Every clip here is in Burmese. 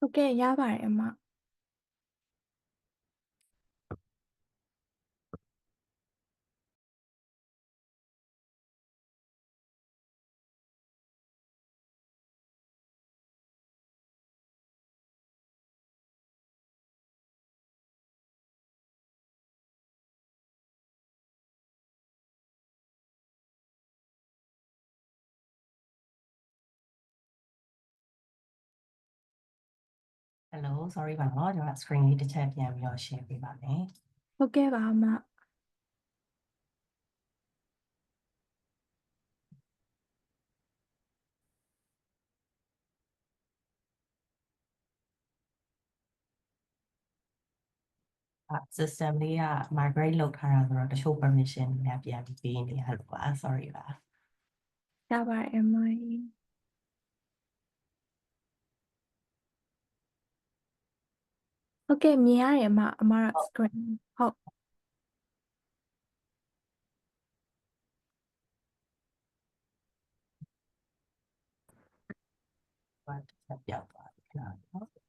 Ok, ရပါတယ်အမ Hello sorry ပါเนาะကျွန်တော် screen လေးတစ်ချက်ပြန်ပြီးတော့ share ပေးပါမယ် ဟုတ်ကဲ့ပါအမ system လေးက migrate လုပ်ထားတာဆိုတော့တချို့ permission တွေပြန်ပြီးပေးနေရလို့ပါ sorry ပါ ရပါတယ်အမဟုတ်ကဲ့မြင်ရတယ်အမအမ screen ဟုတ် တစ်ချက်ပြောက်သွားပြီနော်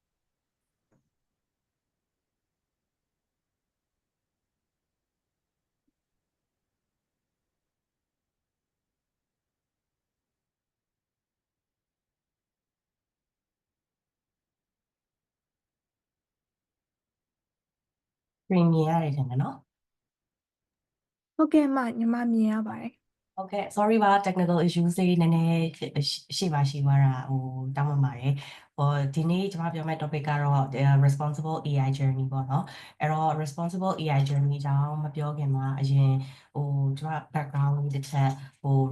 screen မြင်ရတယ်ထင်တယ်နော် ဟုတ်ကဲ့အမညီမမြင်ရပါတယ် Okay sorry ပါ technical issues တွေနည်းနည်းရှိသွားတာတောင်းပန်ပါတယ်ဒီနေ့ကျွန်မပြောမယ့် topic ကတော့ responsible AI journey ပေါ့နော်အဲ့တော့ responsible AI journey အကြောင်းမပြောခင်မှာအရင်ကျွန်မ background လေးတစ်ချက်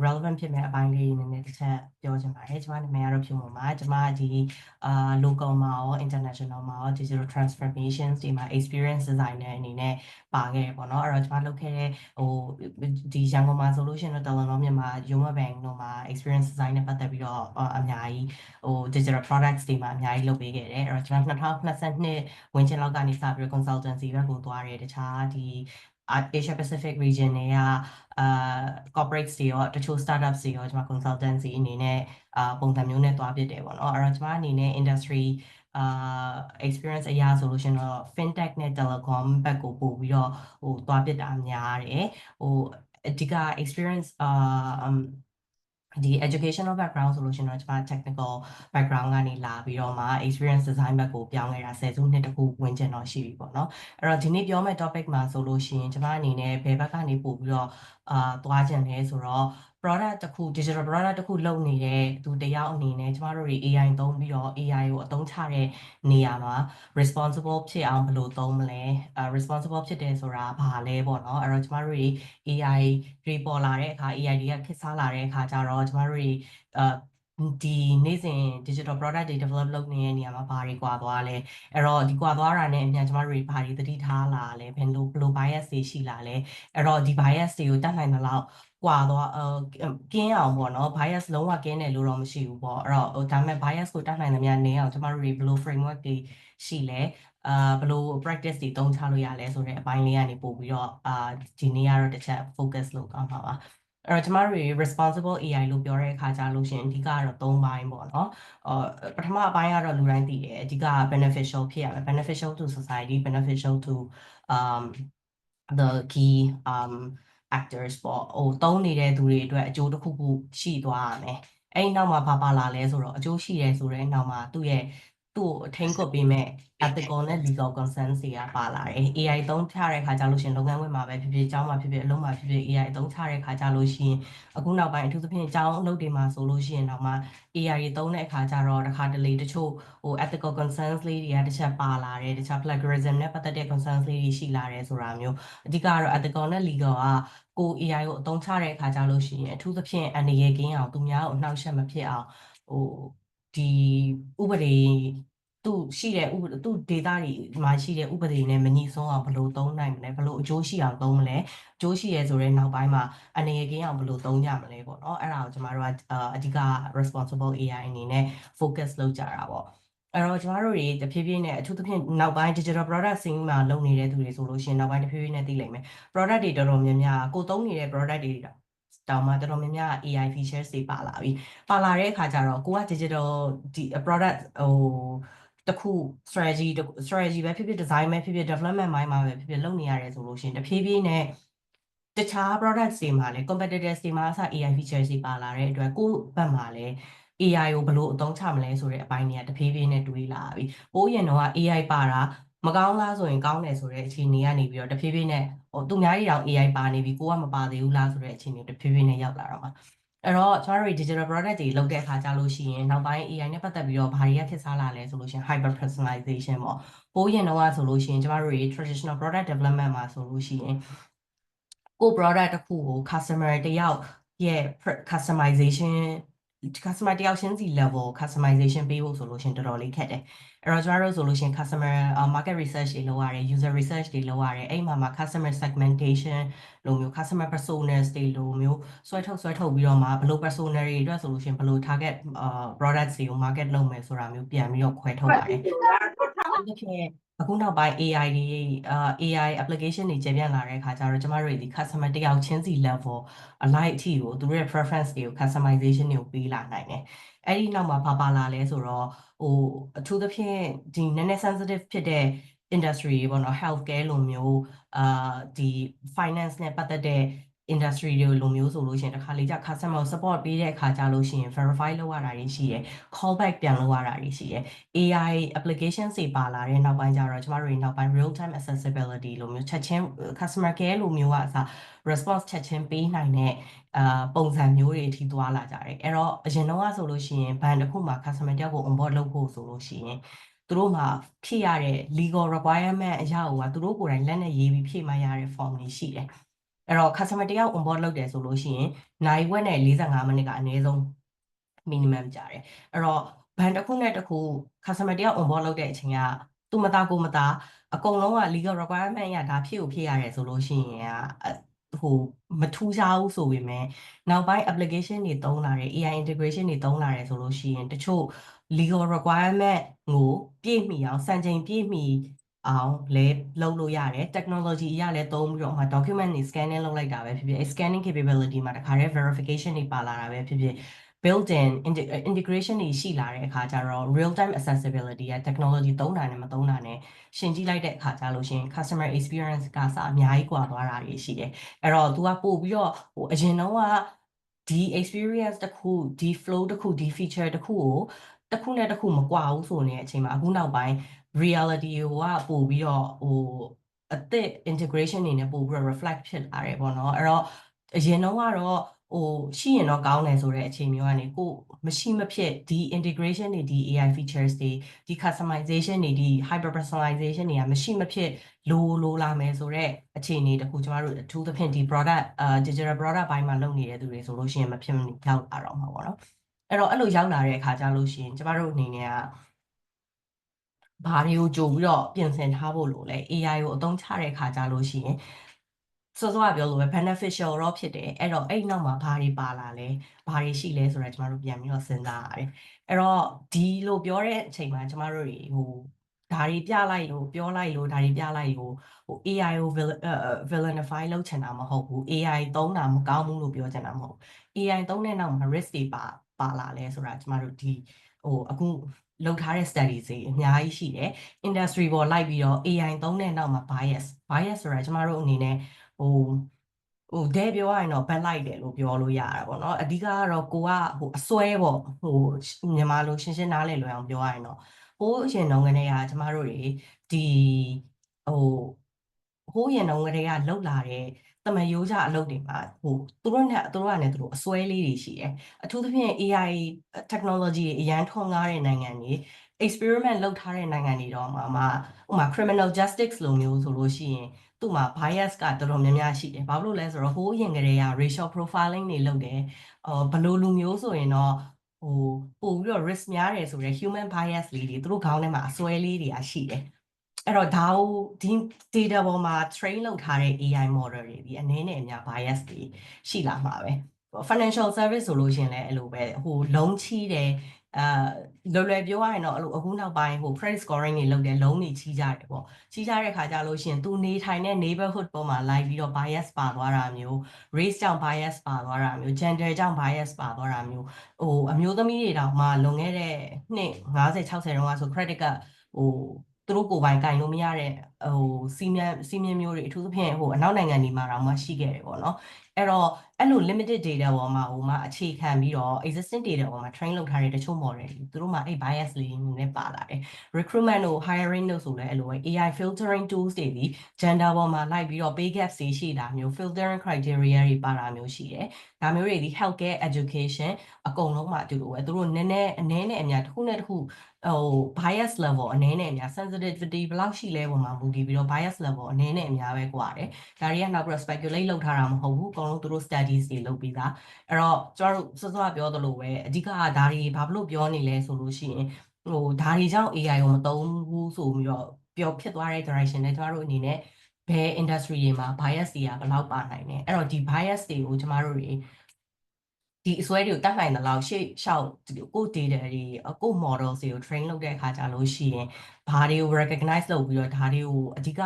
relevant ဖြစ်မဲ့အပိုင်းလေးနည်းနည်းတစ်ချက်ပြောချင်ပါတယ်ကျွန်မနာမည်ကတော့ဖြူမပါကျွန်မဒီ local မှာရော international မှာရော digital transformation ဒီမှာ experience designer အနေနဲ့ပါခဲ့တယ်ပေါ့နော်အဲ့တော့ကျွန်မလုပ်ခဲ့တဲ့ဒီရန်ကုန်မှာဆိုလို့ရှိရင်တော့တော်တော်များများရုံးမဘန်တို့မှာ experience design နဲ့ပတ်သက်ပြီးတော့အများကြီးdigital products တွေမှာအများကြီးလုပ်ပေးခဲ့တယ်အဲ့တော့ကျွန်တော်2022ဝန်းကျင်လောက်ကနေစပြီးတော့ consultancy ဘက်ကိုသွားတယ်တခြားဒီ Asia Pacific region တွေကcorporates တွေရောတချို့ startups တွေရောကျွန်မ consultancy အနေနဲ့ပုံစံမျိုးနဲ့သွားဖြစ်တယ်ပေါ့နော်အဲ့တော့ကျွန်မအနေနဲ့ industry experience အရာဆိုလို့ရှင်တော့ fintech နဲ့ telecom ဘက်ကိုပို့ပြီးတော့သွားဖြစ်တာများတယ်အဓိက experience ဒီ educational background ဆိုလို့ရှင်တော့ကျွန်မ technical background ကနေလာပြီးတော့မှ experience design ဘက်ကိုပြောင်းခဲ့တာ10စုနှစ်တခုဝင်ကျင်တော့ရှိပြီပေါ့နော်အဲ့တော့ဒီနေ့ပြောမယ့် topic မှာဆိုလို့ရှိရင်ကျွန်မအနေနဲ့ဘယ်ဘက်ကနေပို့ပြီးတော့သွားကျင်လဲဆိုတော့ product တစ်ခု digital product တစ်ခုလုပ်နေတဲ့သူတယောက်အနေနဲ့ကျမတို့တွေ AI သုံးပြီးတော့ AI ကိုအသုံးချတဲ့နေရာမှာ responsible ဖြစ်အောင်ဘယ်လိုသုံးမလဲresponsible ဖြစ်တယ်ဆိုတာဘာလဲပေါ့နော်အဲ့တော့ကျမတို့တွေ AI တွေပေါ်လာတဲ့အခါ AI တွေကခေတ်စားလာတဲ့အခါကျတော့ကျမတို့တွေဒီနေ့စဉ် digital product တွေ develop လုပ်နေတဲ့နေရာမှာဘာတွေကွာသွားလဲအဲ့တော့ဒီကွာသွားတာနဲ့အမြန်ကျမတို့တွေဘာတွေသတိထားလာလဲဘယ်လို bias တွေရှိလာလဲအဲ့တော့ဒီ bias တွေကိုတတ်နိုင်သလောက်ကွာသွားကင်းအောင်ပေါ့နော် bias လုံးဝကင်းတယ်လို့တော့မရှိဘူးပေါ့အဲ့တော့ဒါပေမဲ့ bias ကိုတတ်နိုင်သမျှနည်းအောင်ကျမတို့တွေဘယ်လို framework တွေရှိလဲဘယ်လို practice တွေသုံးချလို့ရလဲဆိုတဲ့အပိုင်းလေးကနေပို့ပြီးတော့ဒီနေ့ကတော့တစ်ချက် focus လုပ်သွားမှာပါအဲ့တော့ကျမတို့ responsible AI လို့ပြောတဲ့အခါကျလို့ရှင်အဓိကကတော့3ပိုင်းပေါ့နော်ပထမအပိုင်းကတော့လူတိုင်းသိတယ်အဓိက beneficial ဖြစ်ရမယ် beneficial to society beneficial to the key actors ပေါ့သုံးနေတဲ့သူတွေအတွက်အကျိုးတစ်ခုခုရှိသွားရမယ်အဲ့ဒီနောက်မှာဘာပါလာလဲဆိုတော့အကျိုးရှိတယ်ဆိုတဲ့နောက်မှာသူ့ကိုအထိန်းကွပ်ပေးမဲ့ ethical နဲ့ legal concerns တွေကပါလာတယ် AI သုံးချတဲ့အခါကျလို့ရှင်လုပ်ငန်းခွင်မှာပဲဖြစ်ဖြစ်ကျောင်းမှာဖြစ်ဖြစ်အလုပ်မှာဖြစ်ဖြစ် AI သုံးချတဲ့အခါကျလို့ရှင်အခုနောက်ပိုင်းအထူးသဖြင့်ကျောင်းအလုပ်တွေမှာဆိုလို့ရှိရင်တော့မှ AI တွေသုံးတဲ့အခါကျတော့တစ်ခါတလေတချို့ethical concerns လေးတွေကတစ်ချက်ပါလာတယ်တခြား plagiarism နဲ့ပတ်သက်တဲ့ concerns လေးတွေရှိလာတယ်ဆိုတာမျိုးအဓိကတော့ ethical နဲ့ legal ကAI ကိုအသုံးချတဲ့အခါကျလို့ရှိရင်အထူးသဖြင့်အန္တရာယ်ကင်းအောင်သူများကိုအနှောက်အယှက်မဖြစ်အောင်ဒီဥပဒေသူရှိတဲ့သူဒေတာတွေမှာရှိတဲ့ဥပဒေနဲ့မညီဆုံးအောင်ဘယ်လိုသုံးနိုင်မလဲဘယ်လိုအကျိုးရှိအောင်သုံးမလဲအကျိုးရှိရဲဆိုတဲ့နောက်ပိုင်းမှာအန္တရာယ်ကင်းအောင်ဘယ်လိုသုံးကြမလဲပေါ့နော်အဲ့ဒါကိုကျမတို့ကအဓိက responsible AI အနေနဲ့ focus လုပ်ကြတာပေါ့အဲ့တော့ကျမတို့တွေတဖြည်းဖြည်းနဲ့အထူးသဖြင့်နောက်ပိုင်း digital product scene မှာလုပ်နေတဲ့သူတွေဆိုလို့ရှိရင်နောက်ပိုင်းတဖြည်းဖြည်းနဲ့သိလိမ့်မယ် product တွေတော်တော်များများကိုသုံးနေတဲ့ product တွေ တောင်မှတော်တော်များများ AI features တွေပါလာပြီပါလာတဲ့အခါကျတော့ကိုက digital ဒီ product တခု strategy ပဲဖြစ်ဖြစ် design ပဲဖြစ်ဖြစ် development ပိုင်းမှာပဲဖြစ်ဖြစ်လုပ်နေရတယ်ဆိုလို့ရှိရင်တဖြည်းဖြည်းနဲ့တခြား products တွေမှာလည်း competitors တွေမှာအစ AI features တွေပါလာတဲ့အတွက်ကိုယ့်ဘက်မှာလည်း AI ကိုဘယ်လိုအသုံးချမလဲဆိုတဲ့အပိုင်းတွေကတဖြည်းဖြည်းနဲ့တွေးလာပြီ။ပို့ရင်တော့ AI ပါတာမကောင်းလားဆိုရင်ကောင်းတယ်ဆိုတဲ့အခြေအနေကနေပြီးတော့တဖြည်းဖြည်းနဲ့သူများတွေတောင် AI ပါနေပြီကိုကမပါသေးဘူးလားဆိုတဲ့အခြေအနေတဖြည်းဖြည်းနဲ့ရောက်လာတော့မှာအဲ့တော့ကျမတို့ digital product တွေလုပ်တဲ့အခါကြလို့ရှိရင်နောက်ပိုင်း AI နဲ့ပတ်သက်ပြီးတော့ဘာတွေကဖြစ်စားလာလဲဆိုလို့ရှိရင် hyper personalization ပေါ့ပို့ရင်တော့ဆိုလို့ရှိရင်ကျမတို့တွေ traditional product development မှာဆိုလို့ရှိရင်ကို product တစ်ခုကို customer တယောက်ရဲ့ customization customer တယောက်ချင်းစီ level customization ပေးဖို့ဆိုလို့ရှိရင်တော်တော်လေးခက်တယ်အဲ့တော့ကျမတို့ဆိုလို့ရှိရင် customer market research တွေလုပ်ရတယ် user research တွေလုပ်ရတယ်အဲ့မှာ customer segmentation လိုမျိုး customer personas တွေလိုမျိုးဆွဲထုတ်ပြီးတော့မှဘယ်လို persona တွေအတွက်ဆိုလို့ရှိရင်ဘယ်လို target products တွေကို market လုပ်မယ်ဆိုတာမျိုးပြန်ပြီးတော့ခွဲထုတ်ရတယ်ဒီဖြစ်အခုနောက်ပိုင်း AI တွေAI application တွေကျယ်ပြန့်လာတဲ့အခါကျတော့ကျမတို့ဒီ customer တယောက်ချင်းစီ level အလိုက်အထိကိုသူတို့ရဲ့ preference တွေကို customization တွေကိုပေးလာနိုင်တယ်အဲ့ဒီနောက်မှာပါလာလဲဆိုတော့အထူးသဖြင့်ဒီနည်းနည်း sensitive ဖြစ်တဲ့ industry တွေပေါ့နော် healthcare လိုမျိုးဒီ finance နဲ့ပတ်သက်တဲ့ industry တွေလိုမျိုးဆိုလို့ရှိရင်တခါလေကြာ customer support ပေးတဲ့အခါကြာလို့ရှိရင် verify လုပ်ရတာတွေရှိရယ် callback ပြန်လုပ်ရတာတွေရှိရယ် AI application တွေပါလာတဲ့နောက်ပိုင်းကျတော့ကျမတို့နောက်ပိုင်း real time accessibility လိုမျိုးချက်ချင်း customer care လိုမျိုးကအစ response ချက်ချင်းပေးနိုင်တဲ့ပုံစံမျိုးတွေအထိသွားလာကြတယ်အဲ့တော့အရင်တော့ဆိုလို့ရှိရင်ဘဏ်တစ်ခုမှာ customer တယောက်ကို onboard လုပ်ဖို့ဆိုလို့ရှိရင်သူတို့မှာဖြည့်ရတဲ့ legal requirement အရာကသူတို့ကိုယ်တိုင်လက်နဲ့ရေးပြီးဖြည့်မှရတဲ့ form တွေရှိတယ်အဲ့တော့ customer တယောက် onboard လုပ်တယ်ဆိုလို့ရှိရင်နိုင်ဝက်နဲ့45မိနစ်ကအနည်းဆုံး minimum ကြတယ်အဲ့တော့ဘဏ်တစ်ခုနဲ့တစ်ခု customer တယောက် onboard လုပ်တဲ့အချိန်ကသူမသားကိုမသားအကုန်လုံးက legal requirement ရဒါဖြည့်ရတယ်ဆိုလို့ရှိရင်မထူးခြားဘူးဆိုပေမဲ့နောက်ပိုင်း application တွေသုံးလာတယ် AI integration တွေသုံးလာတယ်ဆိုလို့ရှိရင်တချို့ legal requirement ကိုပြည့်မီအောင်စံချိန်ပြည့်မီအောင်လဲလုပ်လို့ရတယ် technology အရလဲသုံးပြီးတော့မှ document တွေ scanning လုပ်လိုက်တာပဲဖြစ်ဖြစ် scanning capability မှာတခါတည်း verification တွေပါလာတာပဲဖြစ်ဖြစ် built-in integration တွေရှိလာတဲ့အခါကျတော့ real time accessibility က technology သုံးတာနဲ့မသုံးတာနဲ့ရှင်ကြည့်လိုက်တဲ့အခါကျလို့ရှိရင် customer experience ကစအများကြီးကွာသွားတာတွေရှိတယ်အဲ့တော့ तू ကပို့ပြီးတော့အရင်တော့ကဒီ experience တစ်ခုဒီ flow တစ်ခုဒီ feature တစ်ခုကိုတစ်ခုနဲ့တစ်ခုမကွာဘူးဆိုနေတဲ့အချိန်မှာအခုနောက်ပိုင်း reality ကိုကပို့ပြီးတော့အသစ် integration တွေနဲ့ပို့ပြီးတော့ reflect ဖြစ်လာတယ်ပေါ့နော်အဲ့တော့အရင်တော့ကတော့ရှိရင်တော့ကောင်းတယ်ဆိုတဲ့အချိန်မျိုးကနေကိုမရှိမဖြစ်ဒီ integration တွေဒီ AI features တွေဒီ customization တွေဒီ hyper personalization တွေကမရှိမဖြစ်လိုလာမယ်ဆိုတဲ့အခြေအနေတခုကျမတို့အထူးသဖြင့်ဒီ product digital product ဘိုင်းမှာလုပ်နေတဲ့သူတွေဆိုလို့ရှိရင်မဖြစ်မနေရောက်လာတော့မှာပေါ့နော်အဲ့တော့အဲ့လိုရောက်လာတဲ့အခါကျလို့ရှိရင်ကျမတို့အနေနဲ့ကဘာတွေကိုကြိုပြီးတော့ပြင်ဆင်ထားဖို့လို့လဲ AI ကိုအသုံးချတဲ့အခါကျလို့ရှိရင်စောစောကပြောလို့ပဲ beneficial တော့ဖြစ်တယ်အဲ့တော့အဲ့နောက်မှာဘာတွေပါလာလဲဘာတွေရှိလဲဆိုတာကျမတို့ပြန်ပြီးတော့စဉ်းစားရတယ်အဲ့တော့ဒီလိုပြောတဲ့အချိန်မှာကျမတို့တွေဒါတွေပြလိုက်လို့ပြောလိုက်လို့ဒါတွေပြလိုက်လို့AI ကို villainify လုပ်ချင်တာမဟုတ်ဘူး AI သုံးတာမကောင်းဘူးလို့ပြောချင်တာမဟုတ်ဘူး AI သုံးတဲ့နောက်မှာ risk တွေပါလာလဲဆိုတာကျမတို့ဒီအခုလုပ်ထားတဲ့ studies တွေအများကြီးရှိတယ် industry ပေါ်လိုက်ပြီးတော့ AI သုံးတဲ့နောက်မှာ bias ဆိုတာကျမတို့အနေနဲ့တဲ့ပြောရရင်တော့ bad light တယ်လို့ပြောလို့ရတာပေါ့နော်အဓိကကတော့ကိုကအစွဲပေါ့မြန်မာလိုရှင်းရှင်းနားလည်လွယ်အောင်ပြောရရင်တော့ဟိုးအရင်တုန်းကတည်းကကျမတို့တွေဒီဟိုးရင်တုန်းကတည်းကလောက်လာတဲ့တမရိုးကြအလုပ်တွေမှာသူတို့ကလည်းသူတို့အစွဲလေးတွေရှိတယ်အထူးသဖြင့် AI technology အရန်ထွန်းကားတဲ့နိုင်ငံတွေ experiment လုပ်ထားတဲ့နိုင်ငံတွေတော့မှဥပမာ criminal justice လိုမျိုးဆိုလို့ရှိရင်သူ့မှာ bias ကတော်တော်များများရှိတယ်ဘာလို့လဲဆိုတော့ဟိုးရင်ကတည်းက racial profiling တွေလုပ်တယ်ဘယ်လိုလူမျိုးဆိုရင်တော့ပို့ပြီးတော့ risk များတယ်ဆိုတော့ human bias လေးတွေသူတို့ခေါင်းထဲမှာအစွဲလေးတွေကရှိတယ်အဲ့တော့ဒါကိုဒီ data ပေါ်မှာ train လုပ်ထားတဲ့ AI model တွေဒီအနည်းနဲ့အများ bias တွေရှိလာမှာပဲ financial service ဆိုလို့ရှိရင်လည်းအဲ့လိုပဲလုံးချီးတယ် လွယ်ပြောရရင်တော့အဲ့လိုအခုနောက်ပိုင်းဟို credit scoring တွေလုပ်တယ်လုံးတွေချီးကြတယ်ပေါ့ချီးကြတဲ့ခါကြလို့ရှိရင်သူနေထိုင်တဲ့ neighborhood ပေါ်မှာလိုက်ပြီးတော့ bias ပါသွားတာမျိုး race ကြောင့် bias ပါသွားတာမျိုး gender ကြောင့် bias ပါသွားတာမျိုးဟိုအမျိုးသမီးတွေတောင်မှလွန်ခဲ့တဲ့နှစ်50 60တုန်းကဆို credit ကဟိုသူတို့ကိုယ်ပိုင်ကင်လို့မရတဲ့ဟိုစီမံမျိုးတွေအထူးသဖြင့်ဟိုအနောက်နိုင်ငံတွေမှာတောင်မှရှိခဲ့တယ်ပေါ့နော်အဲ့တော့အဲ့လို limited data ပေါ်မှာဟိုမှာအခြေခံပြီးတော့ existing data ပေါ်မှာ train လုပ်ထားတဲ့တချို့ model တွေသူတို့မှာအဲ့ bias လေးနည်းနည်းပါလာတယ် recruitment တို့ hiring တို့ဆိုလည်းအဲ့လိုပဲ AI filtering tools တွေဒီ gender ပေါ်မှာလိုက်ပြီးတော့ pay gap တွေရှိတာမျိုး filtering criteria တွေပါတာမျိုးရှိတယ်ဒါမျိုးတွေဒီ healthcare education အကုန်လုံးမှာအတူတူပဲသူတို့နည်းနည်းအနည်းနဲ့အများတစ်ခုနဲ့တစ်ခုဟို bias level အနည်းနဲ့အများ sensitivity ဘယ်လောက်ရှိလဲပုံမှာမူတည်ပြီးတော့ bias level အနည်းနဲ့အများပဲကွာတယ်ဒါတွေကနောက်ပြီးတော့ speculate လုပ်ထားတာမဟုတ်ဘူးအကုန်လုံးသူတို့ studies တွေလုပ်ပြီးသားအဲ့တော့ကျမတို့စောစောကပြောသလိုပဲအဓိကဒါတွေဘာလို့ပြောနေလဲဆိုလို့ရှိရင်ဟိုဒါတွေကြောင့် AI ကိုမသုံးဘူးဆိုပြီးတော့ပြောဖြစ်သွားတဲ့ direction နဲ့ကျမတို့အနေနဲ့ဘယ် industry တွေမှာ bias တွေကဘယ်လောက်ပါနိုင်လဲအဲ့တော့ဒီ bias တွေကိုကျမတို့တွေဒီအစွဲတွေကိုတတ်နိုင်တဲ့လောက်ရှေ့လျှောက်ကို data တွေကို model တွေကို train လုပ်တဲ့အခါကြလို့ရှိရင်ဘာတွေကို recognize လုပ်ပြီးတော့ဒါတွေကိုအဓိက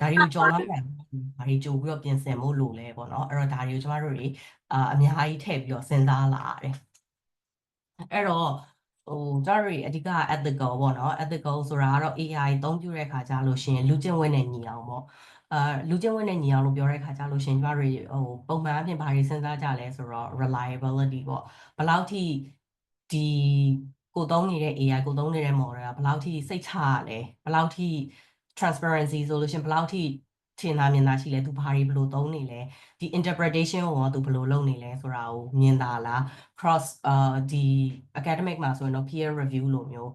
ဒါတွေကိုကြော်လွှားနိုင်ဘာတွေကြိုပြီးတော့ပြင်ဆင်ဖို့လိုလဲပေါ့နော်အဲ့တော့ဒါတွေကိုကျမတို့တွေအများကြီးထည့်ပြီးတော့စဉ်းစားလာရတယ်အဲ့တော့ဟိုကျမတို့တွေအဓိက ethical ပေါ့နော် ethical ဆိုတာကတော့ AI အသုံးပြုတဲ့အခါကြလို့ရှိရင်လူကျင့်ဝတ်နဲ့ညီအောင်ပေါ့လူကျင့်ဝတ်နဲ့ညီအောင်လို့ပြောတဲ့ခါကြလို့ရှင်ကျမတို့ဟိုပုံမှန်အပြင်ဘာတွေစဉ်းစားကြလဲဆိုတော့ reliability ပေါ့ဘယ်လောက်ထိဒီကိုသုံးနေတဲ့ AI ကိုသုံးနေတဲ့ model ကဘယ်လောက်ထိစိတ်ချရလဲဘယ်လောက်ထိ transparency ဆိုလို့ရှင်ဘယ်လောက်ထိထင်သာမြင်သာရှိလဲသူဘာတွေဘယ်လိုသုံးနေလဲဒီ interpretation ကိုရောသူဘယ်လိုလုပ်နေလဲဆိုတာကိုမြင်သာလား cross ဒီ academic မှာဆိုရင်တော့ peer review လိုမျိုး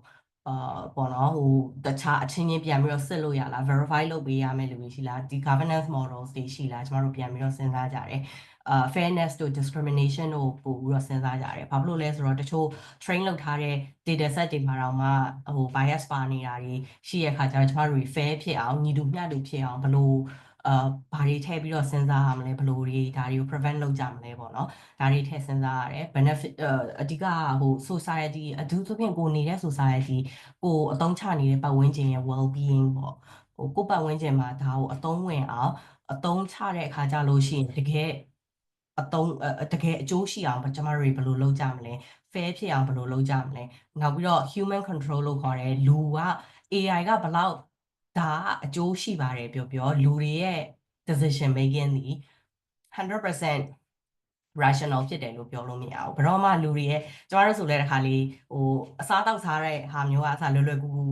ပေါ့နော်ဟိုတခြားအချင်းချင်းပြန်ပြီးတော့စစ်လို့ရလား verify လုပ်ပေးရမယ့်လူတွေရှိလားဒီ governance models တွေရှိလားကျမတို့ပြန်ပြီးတော့စဉ်းစားကြတယ်fairness တို့ discrimination တို့ပို့ပြီးတော့စဉ်းစားကြတယ်ဘာဖြစ်လို့လဲဆိုတော့တချို့ train လုပ်ထားတဲ့ data set တွေမှာတော့မှဟို bias ပါနေတာတွေရှိရခါကျတော့ကျမတို့ fair ဖြစ်အောင်ညီတူမျှတူဖြစ်အောင်ဘယ်လိုဘာတွေထည့်ပြီးတော့စဉ်းစားရမလဲဘယ်လိုတွေဒါတွေကို prevent လုပ်ကြမလဲပေါ့နော်ဒါတွေထည့်စဉ်းစားရတယ် benefit အဓိကဟို society အထူးသဖြင့်ကိုနေတဲ့ society ကိုအသုံးချနေတဲ့ပတ်ဝန်းကျင်ရဲ့ well being ပေါ့ဟိုကိုပတ်ဝန်းကျင်မှာဒါကိုအသုံးဝင်အောင်အသုံးချတဲ့အခါကျလို့ရှိရင်တကယ်အကျိုးရှိအောင်ကျမတို့တွေဘယ်လိုလုပ်ကြမလဲ fair ဖြစ်အောင်ဘယ်လိုလုပ်ကြမလဲနောက်ပြီးတော့ human control လို့ခေါ်တယ်လူက AI ကဘယ်လောက်ဒါကအကျိုးရှိပါတယ်ပြောလူတွေရဲ့ decision making ဒီ100% rational ဖြစ်တယ်လို့ပြောလို့မရဘူးဘယ်တော့မှလူတွေရဲ့ကျမတို့ဆိုလဲတစ်ခါလေးဟိုအစားတောက်စားတဲ့ဟာမျိုးကအစားလွယ်လွယ်ကူကူ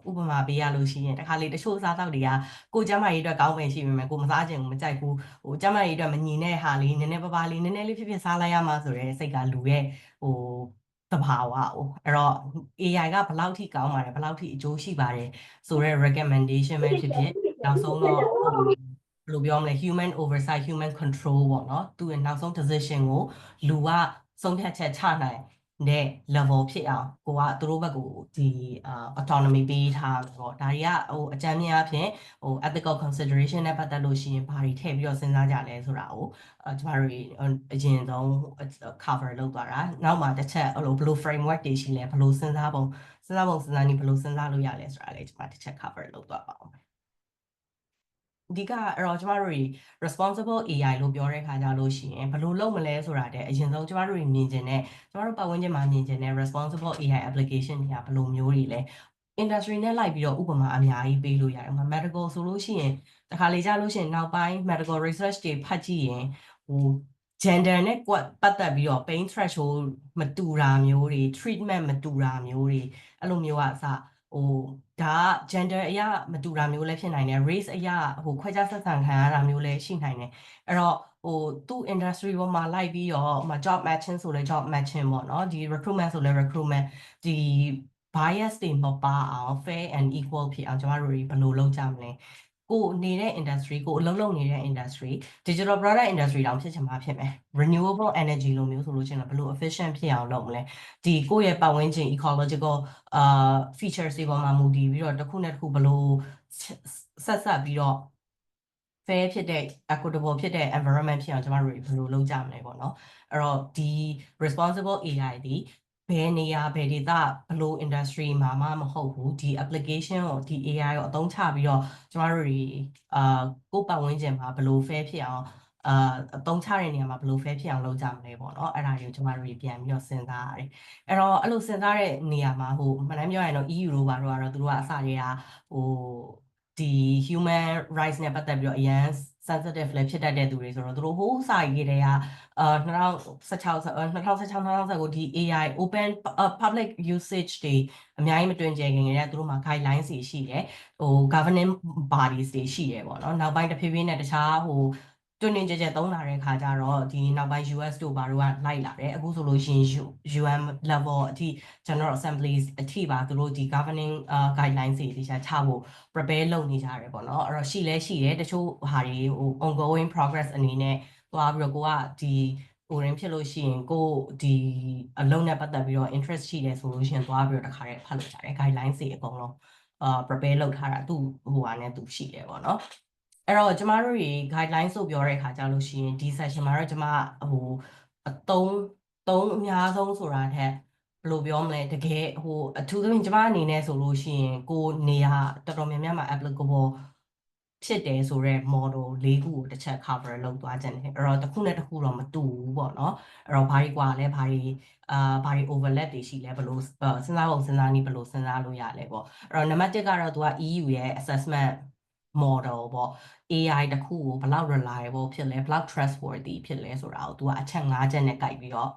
ဥပမာပေးရလို့ရှိရင်တစ်ခါလေးတချို့အစားတောက်တွေကကိုကျမကြီးအတွက်ကောင်းပင်ရှိပေမဲ့ကိုမစားချင်ဘူးမကြိုက်ဘူးဟိုကျမကြီးအတွက်မညီတဲ့ဟာလေးနည်းနည်းပါးပါးလေးနည်းနည်းလေးဖြစ်ဖြစ်စားလိုက်ရမှာဆိုတဲ့စိတ်ကလူရဲ့ဟိုသဘာဝ哦အဲ့တော့ AI ကဘယ်လောက်ထိကောင်းပါတယ်ဘယ်လောက်ထိအကျိုးရှိပါတယ်ဆိုတဲ့ recommendation ပဲဖြစ်ဖြစ်နောက်ဆုံးတော့ဟိုဘယ်လိုပြောမလဲ human oversight human control ပေါ့နော်သူရဲ့နောက်ဆုံး decision ကိုလူကဆုံးဖြတ်ချက်ချနိုင်တဲ့ level ဖြစ်အောင်ကိုကသူတို့ဘက်ကိုဒီ autonomy ပေးထားတယ်ပေါ့ဒါတွေကဟိုအကြမ်းမြင်အဖြစ်ဟို ethical consideration နဲ့ပတ်သက်လို့ရှိရင်ဘာတွေထည့်ပြီးတော့စဉ်းစားကြလဲဆိုတာကိုကျမတို့အရင်ဆုံး cover လုပ်သွားတာနောက်မှာတစ်ချက်ဘယ်လို framework တွေရှိလဲဘယ်လိုစဉ်းစားပုံစဉ်းစားနည်းဘယ်လိုစဉ်းစားလို့ရလဲဆိုတာလည်းကျမတစ်ချက် cover လုပ်သွားပါအောင်အဓိကအဲ့တော့ကျမတို့တွေ responsible AI လို့ပြောတဲ့ခါကြလို့ရှိရင်ဘယ်လိုလုပ်မလဲဆိုတာတဲ့အရင်ဆုံးကျမတို့တွေမြင်ကျင်တဲ့ကျမတို့ပတ်ဝန်းကျင်မှာမြင်ကျင်တဲ့ responsible AI application တွေကဘယ်လိုမျိုးတွေလဲ industry နဲ့လိုက်ပြီးတော့ဥပမာအများကြီးပေးလို့ရတယ်။ medical ဆိုလို့ရှိရင်တခါလေကြာလို့ရှိရင်နောက်ပိုင်း medical research တွေဖတ်ကြည့်ရင်ဟို gender နဲ့ပတ်သက်ပြီးတော့ pain threshold မတူတာမျိုးတွေ treatment မတူတာမျိုးတွေအဲ့လိုမျိုးကအစဟိုဒါက gender အရာမတူတာမျိုးလည်းဖြစ်နိုင်တယ် race အရာဟိုခွဲခြားဆက်ဆံခံရတာမျိုးလည်းရှိနိုင်တယ်အဲ့တော့ဟိုသူ industry ပေါ်မှာလိုက်ပြီးတော့ job matching ဆိုလဲ job matching ပေါ့နော်ဒီ recruitment ဆိုလဲ recruitment ဒီ bias တွေမပါအောင် fair and equal ဖြစ်အောင်ကျမတို့တွေဘယ်လိုလုပ်ကြမလဲကိုနေတဲ့ industry ကိုအလုပ်လုပ်နေတဲ့ industry digital product industry တောင်ဖြစ်ချင်မှာဖြစ်မယ် renewable energy လိုမျိုးဆိုလို့ရှိရင်ဘယ်လို efficient ဖြစ်အောင်လုပ်မလဲဒီကိုယ့်ရဲ့ပတ်ဝန်းကျင် ecological features တွေပေါ်မှာမူတည်ပြီးတော့တစ်ခုနဲ့တစ်ခုဘယ်လိုဆက်ပြီးတော့ fair ဖြစ်တဲ့ equitable ဖြစ်တဲ့ environment ဖြစ်အောင်ကျမတို့ဘယ်လိုလုပ်ကြမလဲပေါ့နော်အဲ့တော့ဒီ responsible AI ဒီ ဘယ်နေရာဘယ်ဒေသဘယ်လို industry မှာမှမဟုတ်ဘူးဒီ application ကိုဒီ AI ကိုအသုံးချပြီးတော့ကျမတို့တွေကိုယ့်ပတ်ဝန်းကျင်မှာဘယ်လို fair ဖြစ်အောင်အသုံးချတဲ့နေရာမှာဘယ်လို fair ဖြစ်အောင်လုပ်ကြမလဲပေါ့နော်အဲ့ဒါတွေကိုကျမတို့တွေပြန်ပြီးတော့စဉ်းစားရတယ်အဲ့တော့အဲ့လိုစဉ်းစားတဲ့နေရာမှာမှန်တမ်းပြောရရင်တော့ EU တို့ဘာတို့ကတော့သူတို့ကအစတွေကဒီ human rights နဲ့ပတ်သက်ပြီးတော့အရန် sensitive လည်းဖြစ်တတ်တဲ့သူတွေဆိုတော့သူတို့ဟိုးစာရေးတွေက2016 2019ဒီ AI open public usage တွေအများကြီးမတွင်ကျယ်ခင်ကတည်းကသူတို့မှာ guidelines တွေရှိတယ်governing bodies တွေရှိတယ်ပေါ့နော်နောက်ပိုင်းတဖြည်းဖြည်းနဲ့တခြားတွင်ကျယ်သုံးလာတဲ့ခါကျတော့ဒီနောက်ပိုင်း US တို့ဘာတို့ကလိုက်လာတယ်အခုဆိုလို့ရှိရင် UN level အထိ General Assemblies အထိပါသူတို့ဒီ governing guidelines တွေတခြားချဖို့ prepare လုပ်နေကြတယ်ပေါ့နော်အဲ့တော့ရှိတယ်တချို့ဟာတွေongoing progress အနေနဲ့သွားပြီးတော့ကိုကဒီရင်းဖြစ်လို့ရှိရင်ကိုဒီအလုံးနဲ့ပတ်သက်ပြီးတော့ interest ရှိတယ်ဆိုလို့ရှိရင်သွားပြီးတော့တခါတည်းဖတ်လို့ရတယ် guidelines တွေအကုန်လုံးprepare လုပ်ထားတာသူဟာနဲ့သူရှိတယ်ပေါ့နော်အဲ့တော့ကျမတို့တွေ guidelines ဆိုပြောတဲ့အခါကျလို့ရှိရင်ဒီ session မှာတော့ကျမအသုံးအများဆုံးဆိုတာထက်ဘယ်လိုပြောမလဲတကယ်အထူးသဖြင့်ကျမအနေနဲ့ဆိုလို့ရှိရင်ကိုနေရာတော်တော်များများမှာ applicable ဖြစ်တယ်ဆိုတော့ model ၄ခုကိုတစ်ချက် cover လုပ်သွားခြင်းတယ်အဲ့တော့တစ်ခုနဲ့တစ်ခုတော့မတူဘူးပေါ့နော်အဲ့တော့ဘာတွေကွာလဲဘာတွေ overlap တွေရှိလဲဘယ်လိုစဉ်းစားပုံစဉ်းစားနည်းဘယ်လိုစဉ်းစားလို့ရလဲပေါ့အဲ့တော့နံပါတ်1ကတော့သူက EU ရဲ့ assessment model ပေါ့ AI တစ်ခုကိုဘယ်လောက် reliable ဖြစ်လဲဘယ်လောက် trustworthy ဖြစ်လဲဆိုတာကိုသူကအချက်5ချက်နဲ့ကြိုက်ပြီးတော့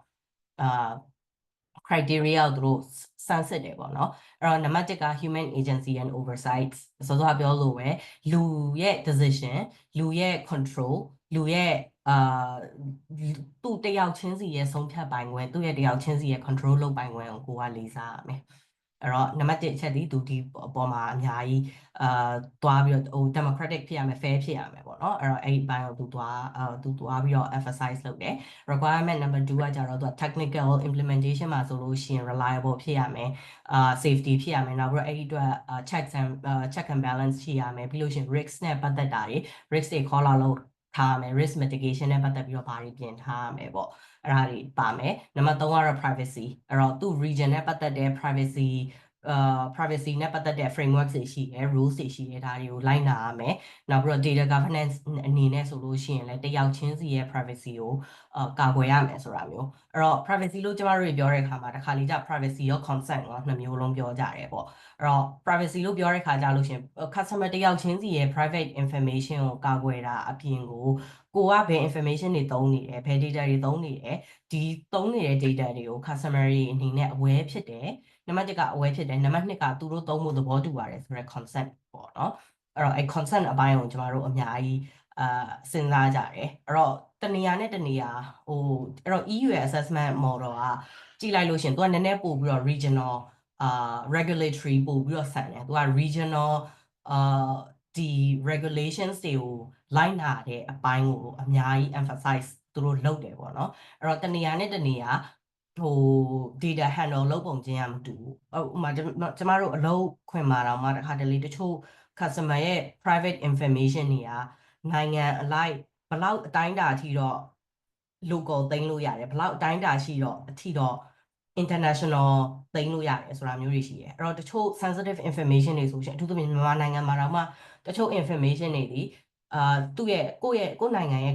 criteria ကိုသူတို့စမ်းစစ်တယ်ပေါ့နော်အဲ့တော့နံပါတ်1က human agency and oversight စောစောပြောလို့ပဲလူရဲ့ decision လူရဲ့ control လူရဲ့သူ့တယောက်ချင်းစီရဲ့ဆုံးဖြတ်ပိုင်ခွင့်သူ့ရဲ့တယောက်ချင်းစီရဲ့ control လုပ်ပိုင်ခွင့်ကိုကိုကလေးစားရမယ်အဲ့တော့နံပါတ်1အချက်ဒီသူဒီအပေါ်မှာအများကြီးသွားပြီးတော့democratic ဖြစ်ရမယ် fair ဖြစ်ရမယ်ပေါ့နော်အဲ့တော့အဲ့ဒီဘိုင်းကိုသူသွားပြီးတော့ emphasize လုပ်တယ် requirement number 2ကကြတော့သူက technical implementation မှာဆိုလို့ရှိရင် reliable ဖြစ်ရမယ်safety ဖြစ်ရမယ်နောက်ပြီးတော့အဲ့ဒီအတွက်check and balance ရှိရမယ်ပြီးလို့ရှိရင် risk နဲ့ပတ်သက်တာတွေ risk တွေ call out လုပ်ထားရမယ် risk mitigation နဲ့ပတ်သက်ပြီးတော့ဘာတွေပြင်ထားရမယ်ပေါ့အဲ့ဒါတွေပါမယ်နံပါတ်3ကတော့ privacy အဲ့တော့သူ့ region နဲ့ပတ်သက်တဲ့ privacy privacy နဲ့ပတ်သက်တဲ့ framework တွေရှိတယ် rules တွေရှိတယ်ဒါတွေကိုလိုက်နာရမယ်နောက်ပြီးတော့ data governance အနေနဲ့ဆိုလို့ရှိရင်လည်းတယောက်ချင်းစီရဲ့ privacy ကိုကာကွယ်ရမယ်ဆိုတာမျိုးအဲ့တော့ privacy လို့ကျမတို့ပြောတဲ့အခါမှာတစ်ခါလေကြာ privacy ရော consent ရောနှစ်မျိုးလုံးပြောကြတယ်ပေါ့အဲ့တော့ privacy လို့ပြောတဲ့အခါကြာလို့ရှိရင် customer တယောက်ချင်းစီရဲ့ private information ကိုကာကွယ်တာအပြင်ကိုကဘယ် information တွေသုံးနေတယ်ဘယ် data တွေသုံးနေတယ်ဒီသုံးနေတဲ့ data တွေကို customer တွေအနေနဲ့ aware ဖြစ်တယ်နံပါတ်1က aware ဖြစ်တယ်နံပါတ်2ကသူတို့သုံးဖို့သဘောတူပါတယ်ဆိုတော့ consent ပေါ့နော်အဲ့တော့အဲ့ consent အပိုင်းကိုကျမတို့အများကြီးစဉ်းစားကြတယ်အဲ့တော့တနေရာနဲ့တနေရာအဲ့တော့ EU ရဲ့ assessment model ကကြည့်လိုက်လို့ရှင်သူကနည်းနည်းပို့ပြီးတော့ regional regulatory ပို့ပြီးတော့ဆန်တယ်သူက regional ဒီ regulations တွေကိုလိုက်နာတဲ့အပိုင်းကိုအများကြီး emphasize သူတို့လုပ်တယ်ပေါ့နော်အဲ့တော့တနေရာနဲ့တနေရာdata handle လုပ်ပုံချင်းကမတူဘူးဥပမာကျမတို့အလုပ်ခွင်မှာတော့မှတခါတလေတချို့ customer ရဲ့ private information တွေကနိုင်ငံအလိုက်ဘလောက်အတိုင်းအတာအထိတော့ local သိမ်းလို့ရတယ်ဘလောက်အတိုင်းအတာရှိတော့အထိတော့ international သိမ်းလို့ရတယ်ဆိုတာမျိုးတွေရှိတယ်အဲ့တော့တချို့ sensitive information တွေဆိုရှင်အထူးသဖြင့်မြန်မာနိုင်ငံမှာတော့မှတချို့ information တွေဒီသူ့ရဲ့ကိုယ့်နိုင်ငံရဲ့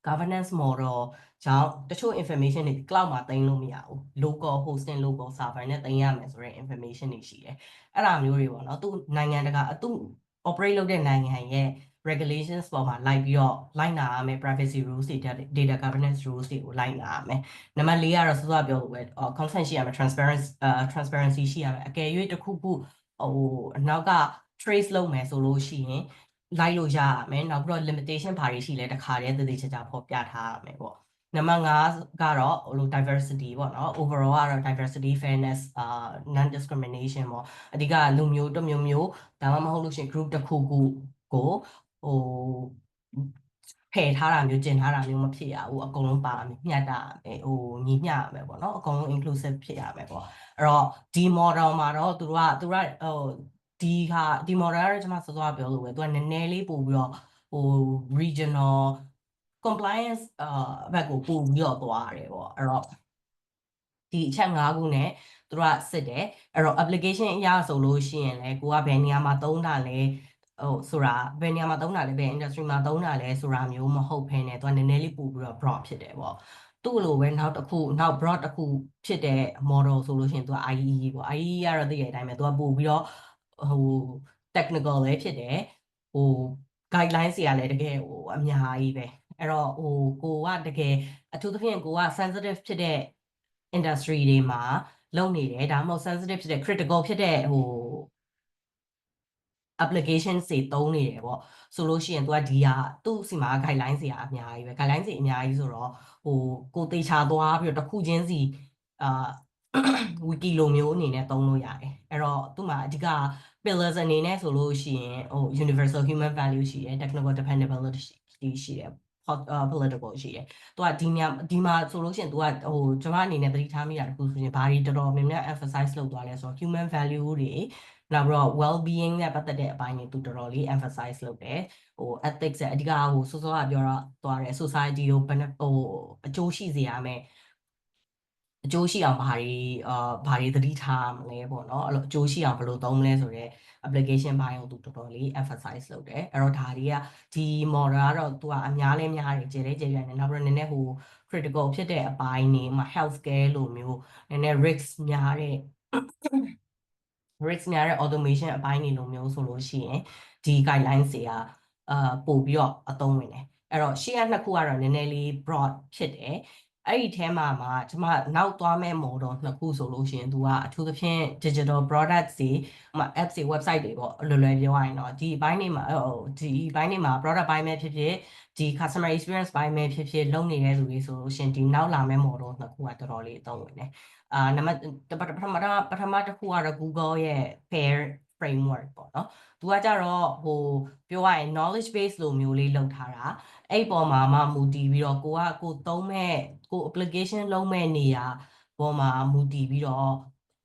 governance model ကြောင့်တချို့ information တွေ cloud မှာသိမ်းလို့မရဘူး local hosting local server နဲ့သိမ်းရမယ်ဆိုတဲ့ information တွေရှိတယ်အဲ့ဒါမျိုးတွေပေါ့နော်သူနိုင်ငံတကာသူ operate လုပ်တဲ့နိုင်ငံရဲ့ regulations ပေါ်မှာလိုက်ပြီးတော့လိုက်နာရမယ် privacy rules တွေ data governance rules တွေကိုလိုက်နာရမယ်နံပါတ်4ကတော့စောစောပြောလို့ပဲ consent ရှိရမယ် transparency ရှိရမယ်အကယ်၍တစ်ခုခုအနောက်က trace လုပ်မယ်ဆိုလို့ရှိရင်လိုက်လို့ရရမယ်နောက်ပြီးတော့ limitation ဘာတွေရှိလဲတခါတည်းသေသေးချာချာဖော်ပြထားရမယ်ပေါ့နံပါတ်5ကတော့ diversity ပေါ့နော် overall ကတော့ diversity fairness non discrimination ပေါ့အဓိကလူမျိုးတစ်မျိုးဒါမှမဟုတ်လို့ရှိရင် group တစ်ခုခုကိုဖယ်ထားတာမျိုးကျင်ထားတာမျိုးမဖြစ်ရဘူးအကုန်လုံးပါမယ်မျှတမယ်ညီမျှရမယ်ပေါ့နော်အကုန်လုံး inclusive ဖြစ်ရမယ်ပေါ့အဲ့တော့ဒီ model မှာတော့သူကဒီ model ကတော့ကျွန်မစောစောပြောလို့ပဲသူကနည်းနည်းလေးပို့ပြီးတော့regional compliance ဘက်ကိုပို့ပြီးတော့သွားရတယ်ပေါ့အဲ့တော့ ဒီအချက်၅ခုနဲ့သူတို့ကစစ်တယ်အဲ့တော့ application အရဆိုလို့ရှိရင်လည်းကိုကဘယ်နေရာမှာသုံးတာလဲဆိုတာဘယ်နေရာမှာသုံးတာလဲဘယ် industry မှာသုံးတာလဲဆိုတာမျိုးမဟုတ်ဘဲနဲ့သူကနည်းနည်းလေးပို့ပြီးတော့ broad ဖြစ်တယ်ပေါ့သူ့လိုပဲနောက် broad တစ်ခုဖြစ်တဲ့ model ဆိုလို့ရှိရင်သူက IEE ပေါ့ IEE ကတော့သိတဲ့အတိုင်းပဲသူကပို့ပြီးတော့technical လည်းဖြစ်တယ်guidelines တွေကလည်းတကယ်အများကြီးပဲအဲ့တော့ကိုကတကယ်အထူးသဖြင့်ကိုက sensitive ဖြစ်တဲ့ industry တွေမှာလုပ်နေတယ်ဒါမှမဟုတ် sensitive ဖြစ်တဲ့ critical ဖြစ်တဲ့application တွေသုံးနေတယ်ပေါ့ဆိုလို့ရှိရင် तू ကဒီဟာသူ့စီမှာ guideline တွေအများကြီးပဲ guideline တွေအများကြီးဆိုတော့ကိုတေချာသွားပြီးတော့တစ်ခုချင်းစီwiki လိုမျိုးအနေနဲ့သုံးလို့ရတယ်အဲ့တော့သူ့မှာအဓိက pillars အနေနဲ့ဆိုလို့ရှိရင်universal human value ရှိတယ် technical dependability ရှိတယ်political ရှိတယ်။ तू ကဒီမှာဆိုလို့ရှိရင် तू ကကျွန်မအနေနဲ့သတိထားမိတာတခုဆိုရင်ဘာတွေတော်တော်များများ emphasize လုပ်သွားလဲဆိုတော့ human value တွေနောက်ပြီးတော့ well being နဲ့ပတ်သက်တဲ့အပိုင်းတွေ तू တော်တော်လေး emphasize လုပ်တယ်။ ethics အဓိကစောစောကပြောတော့သွားတယ် society ကိုအကျိုးရှိစေရမယ်အကျိုးရှိအောင်ဘာတွေသတိထားမလဲပေါ့နော်အဲ့လိုအကျိုးရှိအောင်ဘယ်လိုသုံးမလဲဆိုတော့ application ဘိုင်းကိုသူတော်တော်လေး emphasize လုပ်တယ်အဲ့တော့ဒါတွေကဒီ model ကတော့သူကအများလဲများတယ်ကျယ်လဲကျယ်ပြန့်တယ်နောက်ပြီးတော့နည်းနည်းcritical ဖြစ်တဲ့အပိုင်းတွေမှာ healthcare လိုမျိုးနည်းနည်း risk များတဲ့ automation အပိုင်းတွေလိုမျိုးဆိုလို့ရှိရင်ဒီ guidelines တွေကပို့ပြီးတော့အသုံးဝင်တယ်အဲ့တော့ရှေ့ကနှစ်ခုကတော့နည်းနည်းလေး broad ဖြစ်တယ်အဲ့ဒီထဲမှာကျွန်မနောက်သွားမဲ့ model နှစ်ခုဆိုလို့ရှိရင်သူကအထူးသဖြင့် digital products တွေapps တွေ website တွေပေါ့လွယ်လွယ်ပြောရရင်တော့ဒီဘိုင်းတွေမှာ product ဘိုင်းပဲဖြစ်ဖြစ်ဒီ customer experience ဘိုင်းပဲဖြစ်ဖြစ်လုပ်နေတဲ့သူတွေဆိုလို့ရှိရင်ဒီနောက်လာမဲ့ model နှစ်ခုကတော်တော်လေးအသုံးဝင်တယ်နံပါတ်ပထမတစ်ခုကတော့ Google ရဲ့ FAIR framework ပေါ့နော်သူကကြတော့ပြောရရင် knowledge base လိုမျိုးလေးလုပ်ထားတာအဲ့ပေါ်မှာမူတည်ပြီးတော့ကိုသုံးမဲ့ကို application လုံးမဲ့နေရာပေါ်မှာမူတည်ပြီးတော့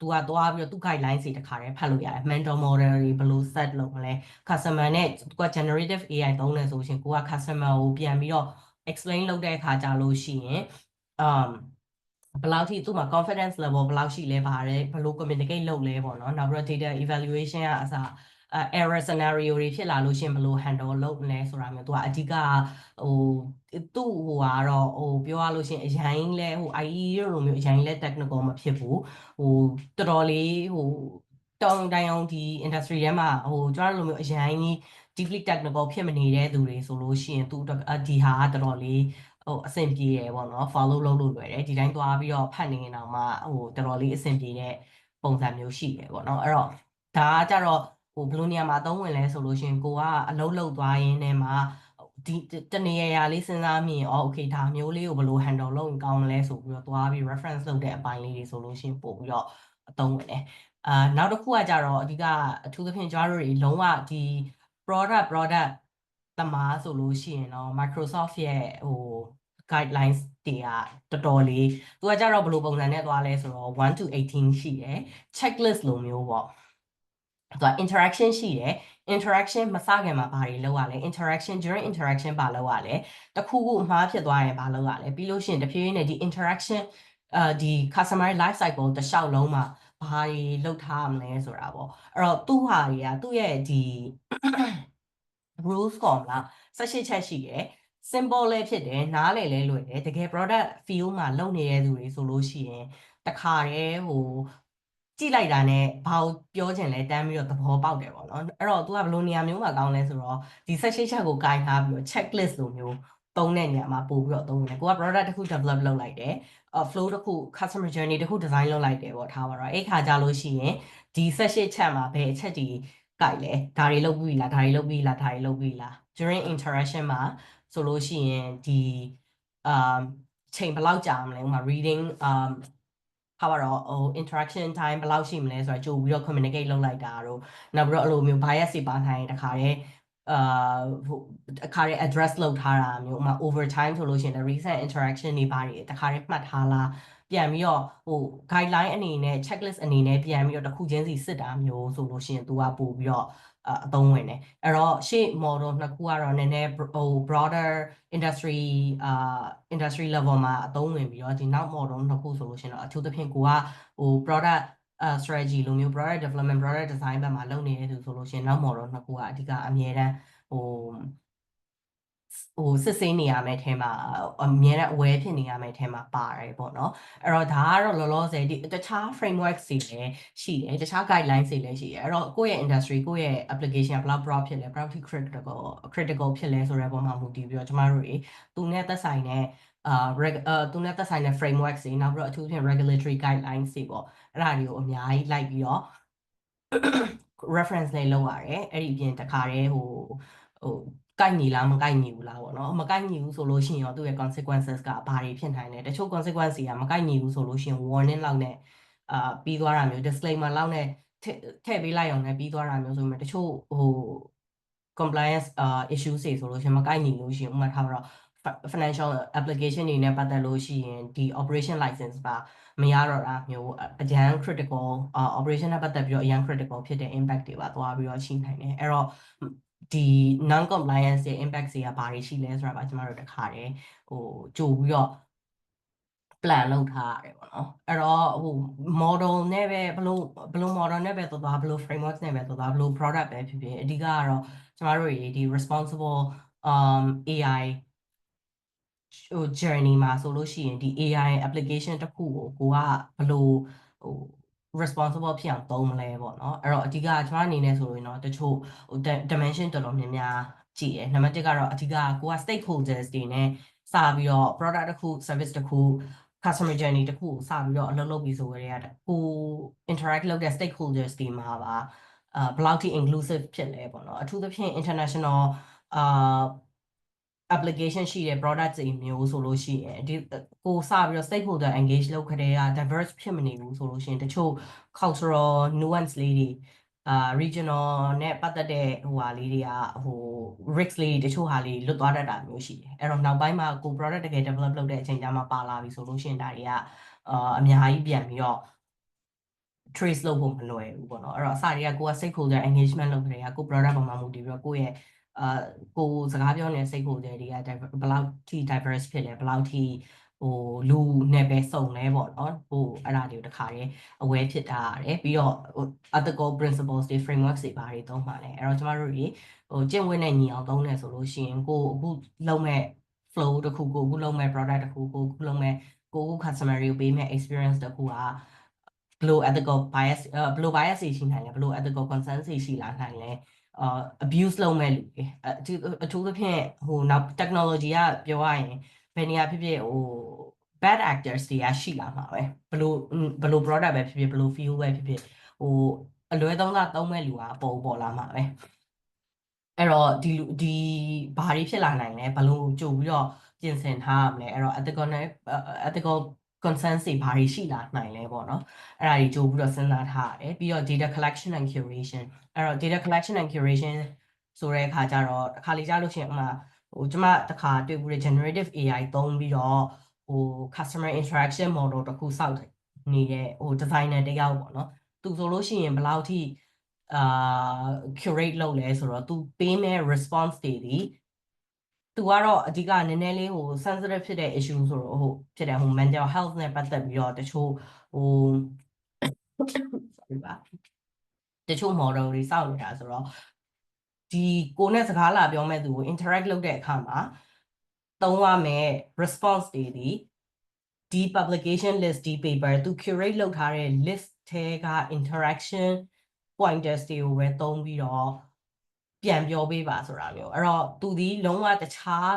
သူကသွားပြီးတော့သူ guidelines တွေတခါတည်းဖတ်လို့ရတယ် mental model တွေဘယ်လို set လုပ်မလဲ customer နဲ့သူက generative AI သုံးတယ်ဆိုရှင်ကိုက customer ကိုပြန်ပြီးတော့ explain လုပ်တဲ့အခါကြလို့ရှိရင်ဘယ်လောက်ထိသူ့မှာ confidence level ဘယ်လောက်ရှိလဲဘယ်လို communicate လုပ်လဲပေါ့နော်နောက်ပြီးတော့ data evaluation ကအစerror scenario တွေဖြစ်လာလို့ရှင်ဘယ်လို handle လုပ်မလဲဆိုတာမျိုးသူကအဓိကသူ့ကတော့ပြောရလို့ရှင်အရင်လဲIE လိုမျိုးအရင်လဲ technical မဖြစ်ဘူးတော်တော်လေးတောင်းတိုင်အောင်ဒီ industry ထဲမှာကျွန်တော်တို့လိုမျိုးအရင်ကြီး deeply technical ဖြစ်မနေတဲ့သူတွေဆိုလို့ရှိရင်သူဒီဟာကတော်တော်လေးအဆင်ပြေတယ်ပေါ့နော် follow လုပ်လို့လွယ်တယ်ဒီတိုင်းသွားပြီးတော့ဖတ်နေရင်တော့မှတော်တော်လေးအဆင်ပြေတဲ့ပုံစံမျိုးရှိတယ်ပေါ့နော်အဲ့တော့ဒါကကြတော့ဘယ်လိုနေရာမှာအသုံးဝင်လဲဆိုလို့ရှိရင်ကိုကအလုပ်လုပ်သွားရင်းနဲ့မှဒီတနေရာလေးစဉ်းစားမိရင်okay ဒါမျိုးလေးကိုဘယ်လို handle လုပ်ရင်ကောင်းမလဲဆိုပြီးတော့သွားပြီး reference လုပ်တဲ့အပိုင်းလေးတွေဆိုလို့ရှိရင်ပို့ပြီးတော့အသုံးဝင်တယ်နောက်တစ်ခုကကြတော့အဓိကအထူးသဖြင့်ကျွန်တော်တို့တွေလုံးဝဒီ product သမားဆိုလို့ရှိရင်တော့ Microsoft ရဲ့guidelines တွေကတော်တော်လေးသူကကြတော့ဘယ်လိုပုံစံနဲ့သွားလဲဆိုတော့1 to 18ရှိတယ် checklist လိုမျိုးပေါ့သူက interaction ရှိတယ် interaction မစခင်မှာဘာတွေလုပ်ရလဲ interaction during interaction ဘာလုပ်ရလဲတခုခုအမှားဖြစ်သွားရင်ဘာလုပ်ရလဲပြီးလို့ရှိရင်တဖြည်းဖြည်းနဲ့ဒီ interaction ဒီ customer life cycle တစ်လျှောက်လုံးမှာဘာတွေလုပ်ထားမလဲဆိုတာပေါ့အဲ့တော့သူ့ရဲ့ဒီ rules ခေါ်မလား18ချက်ရှိတယ် simple လည်းဖြစ်တယ်နားလည်လည်းလွယ်တယ်တကယ် product field မှာလုပ်နေတဲ့သူတွေဆိုလို့ရှိရင်တခါတည်းကြည့်လိုက်တာနဲ့ဘာကိုပြောချင်လဲတန်းပြီးတော့သဘောပေါက်တယ်ပေါ့နော်အဲ့တော့ तू ကဘယ်လိုနေရာမျိုးမှာကောင်းလဲဆိုတော့ဒီ18ချက်ကိုကိုင်ထားပြီးတော့ checklist လိုမျိုးသုံးတဲ့နေရာမှာပို့ပြီးတော့သုံးတယ်ကိုက product တစ်ခု develop လုပ်လိုက်တယ်flow တစ်ခု customer journey တစ်ခု design လုပ်လိုက်တယ်ပေါ့ထားပါတော့အဲ့ခါကြလို့ရှိရင်ဒီ18ချက်မှာဘယ်အချက်တွေကိုက်လဲဒါတွေလုပ်ပြီးလားဒါတွေလုပ်ပြီးလားဒါတွေလုပ်ပြီးလား during interaction မှာဆိုလို့ရှိရင်ဒီချိန်ဘယ်လောက်ကြာမလဲဥပမာ reading ဟာပါတော့interaction time ဘယ်လောက်ရှိမလဲဆိုတာကြိုပြီးတော့ communicate လုပ်လိုက်တာတို့နောက်ပြီးတော့အဲ့လိုမျိုး bias တွေပါနိုင်တခါတည်းအခါတည်း address လုပ်ထားတာမျိုးဥပမာ over time ဆိုလို့ရှိရင် recent interaction တွေဘာတွေတခါတည်းမှတ်ထားလားပြန်ပြီးတော့guideline အနေနဲ့ checklist အနေနဲ့ပြန်ပြီးတော့တစ်ခုချင်းစီစစ်တာမျိုးဆိုလို့ရှိရင် तू ကပို့ပြီးတော့ အသုံးဝင်တယ်အဲ့တော့ရှေ့ model နှစ်ခုကတော့နည်းနည်းbroader industry level မှာအသုံးဝင်ပြီးတော့ဒီနောက် model နှစ်ခုဆိုလို့ရှိရင်တော့အထူးသဖြင့်ကိုကproduct strategy လိုမျိုး product development product design ဘက်မှာလုပ်နေတဲ့သူဆိုလို့ရှိရင်နောက် model နှစ်ခုကအဓိကအမြဲတမ်းစစ်ဆေးနေရမယ့်အထဲမှာအမြဲတမ်း aware ဖြစ်နေရမယ့်အထဲမှာပါတယ်ပေါ့နော်အဲ့တော့ဒါကတော့လောလောဆယ်ဒီတခြား framework တွေလည်းရှိတယ်တခြား guidelines တွေလည်းရှိတယ်အဲ့တော့ကိုယ့်ရဲ့ industry ကိုယ့်ရဲ့ application ကဘယ်လောက် broad ဖြစ်လဲဘယ်လောက်ထိ critical ဖြစ်လဲဆိုတဲ့ပုံမှာမူတည်ပြီးတော့ကျမတို့တွေသူနဲ့သက်ဆိုင်တဲ့သူနဲ့သက်ဆိုင်တဲ့ framework တွေနောက်ပြီးတော့အထူးဖြင့် regulatory guidelines တွေပေါ့အဲ့ဒါတွေကိုအများကြီးလိုက်ပြီးတော့ reference လေးလုပ်ရတယ်အဲ့ဒီအပြင်တခါတည်းကိုက်ညီလားမကိုက်ညီဘူးလားပေါ့နော်မကိုက်ညီဘူးဆိုလို့ရှိရင်တော့သူ့ရဲ့ consequences ကဘာတွေဖြစ်နိုင်လဲတချို့ consequence တွေကမကိုက်ညီဘူးဆိုလို့ရှိရင် warning လောက်နဲ့ပြီးသွားတာမျိုး disclaimer လောက်နဲ့ထည့်ပေးလိုက်အောင်နဲ့ပြီးသွားတာမျိုးဆိုပေမဲ့တချို့compliance issues တွေဆိုလို့ရှိရင်မကိုက်ညီလို့ရှိရင်ဥပမာထားတော့ financial application တွေနဲ့ပတ်သက်လို့ရှိရင်ဒီ operation license ပါမရတော့တာမျိုးအရန် critical operation နဲ့ပတ်သက်ပြီးတော့အရန် critical ဖြစ်တဲ့ impact တွေပါသွားပြီးတော့ရှိနိုင်တယ်အဲ့တော့ဒီ non compliance ရဲ့ impact တွေကဘာတွေရှိလဲဆိုတာပါကျမတို့တခါတည်းကြိုပြီးတော့ plan လုပ်ထားရတယ်ပေါ့နော်အဲ့တော့model နဲ့ပဲဘလို့ model နဲ့ပဲသွားဘလို့ framework နဲ့ပဲသွားဘလို့ product ပဲဖြစ်ဖြစ်အဓိကကတော့ကျမတို့ဒီ responsible AI journey မှာဆိုလို့ရှိရင်ဒီ AI application တစ်ခုကိုကဘလို့responsible ဖြစ်အောင်သုံးမလဲပေါ့နော်အဲ့တော့အဓိကကျမအနေနဲ့ဆိုရင်တော့တချို့dimension တော်တော်များများကြည့်ရနံပါတ်1ကတော့အဓိကကိုက stakeholders တွေနဲ့စပြီးတော့ product တစ်ခု service တစ်ခု customer journey တစ်ခုကိုစပြီးတော့အလုပ်လုပ်ပြီးဆိုကြတဲ့ကို interact လုပ်တဲ့ stakeholders တွေမှာပါဘယ်လောက်ထိ inclusive ဖြစ်လဲပေါ့နော်အထူးသဖြင့် international application ရှိတဲ့ product တွေမျိုးဆိုလို့ရှိရင်ဒီကိုစပြီးတော့ stakeholder engage လုပ်ခတဲ့က diverse ဖြစ်မနေဘူးဆိုလို့ရှိရင်တချို့ cultural nuance လေးတွေregional နဲ့ပတ်သက်တဲ့ဟာလေးတွေကrisk လေးတချို့ဟာလေးလွတ်သွားတတ်တာမျိုးရှိတယ်အဲ့တော့နောက်ပိုင်းမှာကို product တကယ် develop လုပ်တဲ့အချိန်ကျမှပါလာပြီဆိုလို့ရှိရင်ဒါတွေကအများကြီးပြန်ပြီးတော့ trace လုပ်ဖို့မလွယ်ဘူးပေါ့နော်အဲ့တော့အစတွေကကိုက stakeholder engagement လုပ်ခတဲ့ကကို product ပေါ်မှာမူတည်ပြီးတော့ကိုယ့်ရဲ့ကိုစကားပြောနေတဲ့ stakeholder တွေကဘယ်လောက်ထိ diverse ဖြစ်လဲဘယ်လောက်ထိလူနဲ့ပဲစုံလဲပေါ့နော်အဲ့ဒါတွေကိုတခါတည်း aware ဖြစ်ထားရတယ်ပြီးတော့ethical principles တွေ frameworks တွေဘာတွေသုံးပါလဲအဲ့တော့ကျမတို့တွေကျင့်ဝတ်နဲ့ညီအောင်သုံးတယ်ဆိုလို့ရှိရင်ကိုအခုလုံးမဲ့ flow တစ်ခုကိုအခုလုံးမဲ့ product တစ်ခုကိုအခုလုံးမဲ့ကို customer တွေကိုပေးမဲ့ experience တစ်ခုကဘလို့ ethical bias ဘလို့ bias တွေရှိနိုင်လဲဘလို့ ethical concerns တွေရှိလာနိုင်လဲabuse လုပ်မဲ့လူတွေအထူးသဖြင့်နောက် technology ကပြောရရင်ဘယ်နေရာဖြစ်ဖြစ်bad actors တွေကရှိလာမှာပဲဘလို့ product ပဲဖြစ်ဖြစ်ဘလို့ field ပဲဖြစ်ဖြစ်အလွဲသုံးစားသုံးမဲ့လူကပေါ်လာမှာပဲအဲ့တော့ဒီဘာတွေဖြစ်လာနိုင်လဲဘလို့ကြိုပြီးတော့ပြင်ဆင်ထားရမလဲအဲ့တော့ ethical concerns တွေဘာတွေရှိလာနိုင်လဲပေါ့နော်အဲ့ဒါကြီးကြိုပြီးတော့စဉ်းစားထားရတယ်ပြီးတော့ data collection and curation အဲ့တော့ data collection and curation ဆိုတဲ့အခါကျတော့အခါလေးကြားလို့ရှိရင်ကျမတခါတွေ့ဘူးတဲ့ generative AI သုံးပြီးတော့customer interaction model တစ်ခုစောက်နေတဲ့designer တယောက်ပေါ့နော်သူဆိုလို့ရှိရင်ဘယ်လောက်ထိcurate လုပ်လဲဆိုတော့သူပေးမဲ့ response တွေဒီသူကတော့အဓိကနည်းနည်းလေးsensitive ဖြစ်တဲ့ issue ဆိုတော့ဖြစ်တဲ့mental health နဲ့ပတ်သက်ပြီးတော့တချို့sorry ပါတချို့ model တွေစောက်နေတာဆိုတော့ဒီကိုနဲ့စကားလာပြောမဲ့သူကို interact လုပ်တဲ့အခါမှာသုံးရမယ် response တွေဒီ publication list ဒီ paper သူ curate လုပ်ထားတဲ့ list ထဲက interaction pointers တွေကိုပဲသုံးပြီးတော့ပြန်ပြောပေးပါဆိုတာမျိုးအဲ့တော့သူဒီလုံးဝတခြား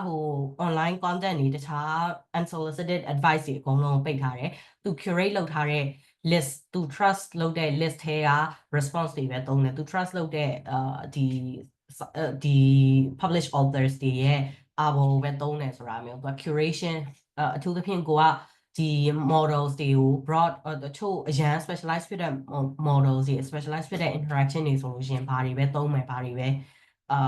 online content တွေတခြား unsolicited advice တွေအကုန်လုံးပိတ်ထားတယ်သူ curate လုပ်ထားတဲ့ list သူ trust လုပ်တဲ့ list ထဲက response တွေပဲသုံးတယ်သူ trust လုပ်တဲ့ဒီ publish authors တွေရဲ့အာဘော်ပဲသုံးတယ်ဆိုတာမျိုးသူက curation အထူးသဖြင့်ကိုကဒီ models တွေကို broad တချို့အရန် specialize ဖြစ်တဲ့ models တွေ specialize ဖြစ်တဲ့ interaction တွေဆိုလို့ရှိရင်ဘာတွေပဲသုံးမယ်ဘာတွေပဲ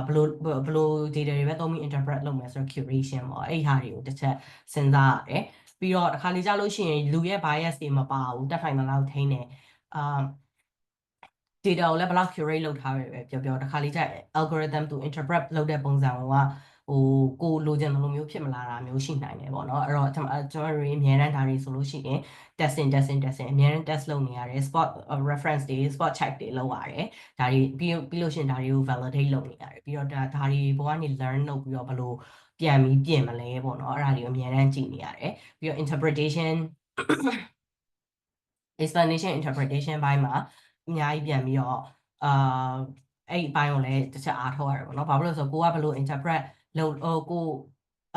ဘလို့ data တွေပဲသုံးပြီး interpret လုပ်မယ်ဆိုတော့ curation ပေါ့အဲ့ဟာတွေကိုတစ်ချက်စဉ်းစားရတယ်ပြီးတော့တစ်ခါလေကြာလို့ရှိရင်လူရဲ့ bias တွေမပါဘူးတက်ဖိုင်မလောက်ထိန်းတယ် data ကိုလည်းဘယ်လောက် curate လုပ်ထားပဲပြောတခါလေကျ algorithm သူ interpret လုပ်တဲ့ပုံစံကကိုလိုချင်လိုမျိုးဖြစ်မလာတာမျိုးရှိနိုင်တယ်ပေါ့နော်အဲ့တော့ကျွန်တော်တို့အများတန်းဒါတွေဆိုလို့ရှိရင် testing အများတန်း test လုပ်နေရတယ် spot reference တွေ spot check တွေလုပ်ရတယ်ဒါတွေပြီးလို့ရှိရင်ဒါတွေကို validate လုပ်နေရတယ်ပြီးတော့ဒါတွေဘောကနေ learn လုပ်ပြီးတော့ဘယ်လိုပြန်ပြီးပြင်မလဲပေါ့နော်အဲ့ဒါတွေကိုအများတန်းကြည့်နေရတယ်ပြီးတော့ interpretation explanation interpretation ဘိုင်းမှာအများကြီးပြန်ပြီးတော့အဲ့ဒီဘိုင်းကိုလည်းတစ်ချက်အားထုတ်ရတယ်ပေါ့နော်ဘာဖြစ်လို့လဲဆိုတော့ကိုကဘယ်လို interpret လုပ်ကို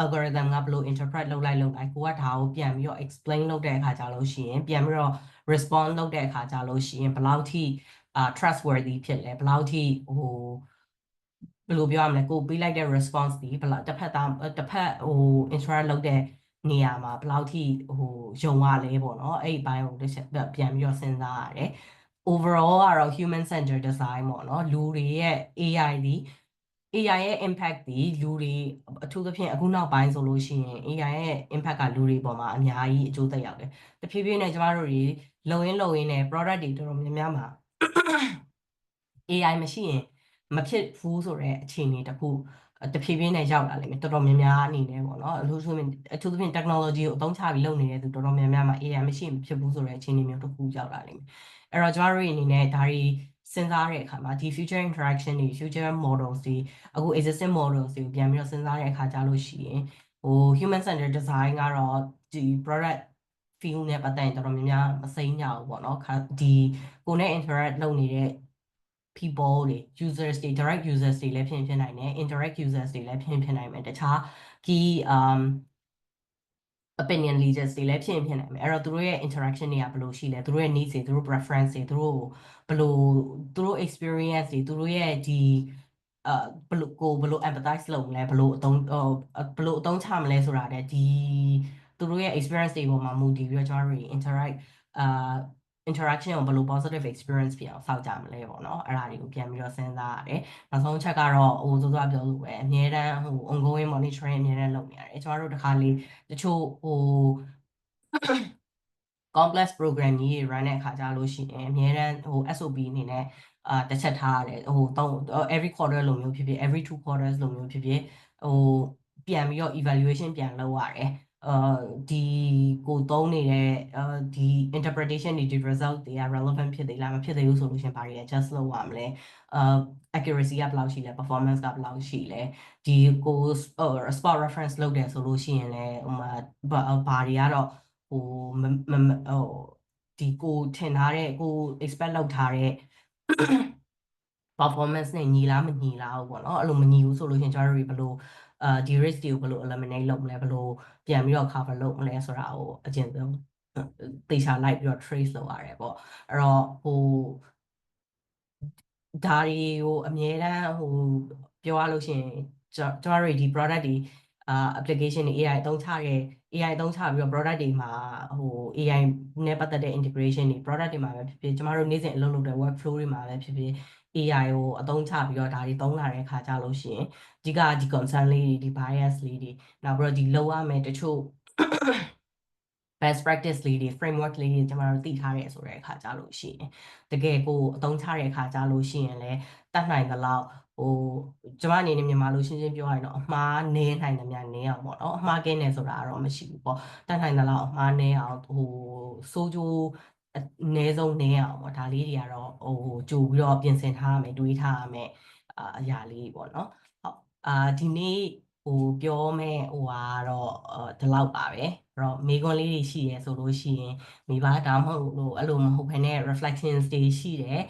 algorithm ကဘယ်လို interpret လုပ်လိုက်ကိုကဒါကိုပြန်ပြီးတော့ explain လုပ်တဲ့အခါကြလို့ရှိရင်ပြန်ပြီးတော့ respond လုပ်တဲ့အခါကြလို့ရှိရင်ဘယ်လောက်ထိtrustworthy ဖြစ်လဲဘယ်လောက်ထိဘယ်လိုပြောရမလဲကိုပေးလိုက်တဲ့ response ဒီဘယ်လောက်တစ်ဖက်interact လုပ်တဲ့နေရာမှာဘယ်လောက်ထိယုံရလဲပေါ့နော်အဲ့ဒီဘိုင်းကိုတစ်ချက်ပြန်ပြီးတော့စဉ်းစားရတယ် overall ကတော့ human centered design ပေါ့နော်လူတွေရဲ့ AI ရဲ့ impact ဒီလူတွေအထူးသဖြင့်အခုနောက်ပိုင်းဆိုလို့ရှိရင် AI ရဲ့ impact ကလူတွေပေါ်မှာအများကြီးအကျိုးသက်ရောက်တယ်တဖြည်းဖြည်းနဲ့ကျမတို့တွေလုံရင်းနဲ့ product တွေတော်တော်များများမှာ AI မရှိရင်မဖြစ်ဘူးဆိုတဲ့အခြေအနေတစ်ခုတဖြည်းဖြည်းနဲ့ရောက်လာလိမ့်မယ်တော်တော်များများအနေနဲ့ပေါ့နော်အထူးသဖြင့် technology ကိုအသုံးချပြီးလုပ်နေတဲ့သူတော်တော်များများမှာ AI မရှိရင်မဖြစ်ဘူးဆိုတဲ့အခြေအနေမျိုးတစ်ခုရောက်လာလိမ့်မယ်အဲ့တော့ကျမတို့အနေနဲ့ဒါတွေစဉ်းစားတဲ့အခါမှာဒီ future interaction တွေ future models တွေအခု existing models တွေကိုပြန်ပြီးတော့စဉ်းစားတဲ့အခါကြလို့ရှိရင်human centered design ကတော့ဒီ product field နဲ့ပတ်သက်ရင်တော်တော်များများမစိမ်းကြဘူးပေါ့နော်ဒီကိုနဲ့ interact လုပ်နေတဲ့ people တွေ users တွေ direct users တွေလည်းဖြစ်နိုင်တယ် indirect users တွေလည်းဖြစ်နိုင်မယ်တခြား key opinion leaders တွေလည်းဖြစ်နိုင်မယ်အဲ့တော့သူတို့ရဲ့ interaction တွေကဘယ်လိုရှိလဲသူတို့ရဲ့ needs တွေသူတို့ preference တွေသူတို့ဘယ်လိုသူတို့ experience တွေသူတို့ရဲ့ဒီဘယ်လို empathize လုပ်မလဲဘယ်လိုအသုံးချမလဲဆိုတာတဲ့ဒီသူတို့ရဲ့ experience တွေပေါ်မှာမူတည်ပြီးတော့ကျွန်တော်တို့ interaction ကိုဘယ်လို positive experience ဖြစ်အောင်စောင့်ကြမလဲပေါ့နော်အဲ့ဒါတွေကိုပြန်ပြီးတော့စဉ်းစားရတယ်နောက်ဆုံးချက်ကတော့စောစောပြောလို့ပဲအများတန်းongoing monitoring အများတန်းလုပ်နေရတယ်ကျွန်တော်တို့တခါလေတချို့complex program ကြီး run တဲ့အခါကြလို့ရှိရင်အများတန်းSOP အနေနဲ့တစ်ချက်ထားရတယ်every quarter လိုမျိုးဖြစ်ဖြစ် every 2 quarters လိုမျိုးဖြစ်ဖြစ်ပြန်ပြီးတော့ evaluation ပြန်လုပ်ရတယ်ဒီကိုသုံးနေတဲ့ဒီ interpretation တွေဒီ result တွေက relevant ဖြစ်သေးလားမဖြစ်သေးဘူးဆိုလို့ရှင်ဘာတွေ adjust လုပ်ရမလဲaccuracy ကဘယ်လောက်ရှိလဲ performance ကဘယ်လောက်ရှိလဲဒီကို spot reference လုပ်တယ်ဆိုလို့ရှိရင်လည်းဘာတွေကတော့ဒီကိုထင်ထားတဲ့ကို expect လုပ်ထားတဲ့ performance နဲ့ညီလားမညီလားဘူးပေါ့နော်အဲ့လိုမညီဘူးဆိုလို့ရှင်ကျွန်တော်တို့ဘယ်လိုဒီ risk တွေကိုဘယ်လို eliminate လုပ်မလဲဘယ်လိုပြန်ပြီးတော့ cover လုပ်မလဲဆိုတာကိုအကျဉ်းဆုံးသေချာလိုက်ပြီးတော့ trace လုပ်ရတယ်ပေါ့အဲ့တော့ဒါတွေကိုအမြဲတမ်းပြောရလို့ရှိရင်ကျွန်တော်တို့ဒီ product တွေapplication တွေ AI အသုံးချတဲ့ AI အသုံးချပြီးတော့ product တွေမှာAI နဲ့ပတ်သက်တဲ့ integration တွေ product တွေမှာပဲဖြစ်ဖြစ်ကျမတို့နေ့စဉ်အလုပ်လုပ်တဲ့ workflow တွေမှာပဲဖြစ်ဖြစ် AI ကိုအသုံးချပြီးတော့ဒါတွေသုံးလာတဲ့အခါကြလို့ရှိရင်အဓိကဒီ concern လေးတွေဒီ bias လေးတွေနောက်ပြီးတော့ဒီလောက်ရမယ်တချို့ best practice လေးတွေ framework လေးတွေကျွန်တော်တို့သိထားရဲဆိုတဲ့အခါကြလို့ရှိရင်တကယ်ကိုအသုံးချတဲ့အခါကြလို့ရှိရင်လည်းတတ်နိုင်သလောက်ကျွန်မအနေနဲ့မြန်မာလိုရှင်းပြောရရင်တော့အမှားနည်းနိုင်သမျှနည်းအောင်ပေါ့နော်အမှားကင်းတယ်ဆိုတာတော့မရှိဘူးပေါ့တတ်နိုင်သလောက်အမှားနည်းအောင်စိုးကျိုးအနည်းဆုံးနည်းအောင်ပေါ့ဒါလေးတွေကတော့ကြိုပြီးတော့ပြင်ဆင်ထားရမယ်တွေးထားရမယ်အရာလေးပေါ့နော်ဟုတ်ဒီနေ့ပြောမဲ့ကတော့ဒီလောက်ပါပဲအဲ့တော့မိကွန်းလေးတွေရှိရဲဆိုလို့ရှိရင်မိဘဒါမှမဟုတ်လို့အဲ့လိုမဟုတ်ဘဲနဲ့ reflections တွေရှိတယ်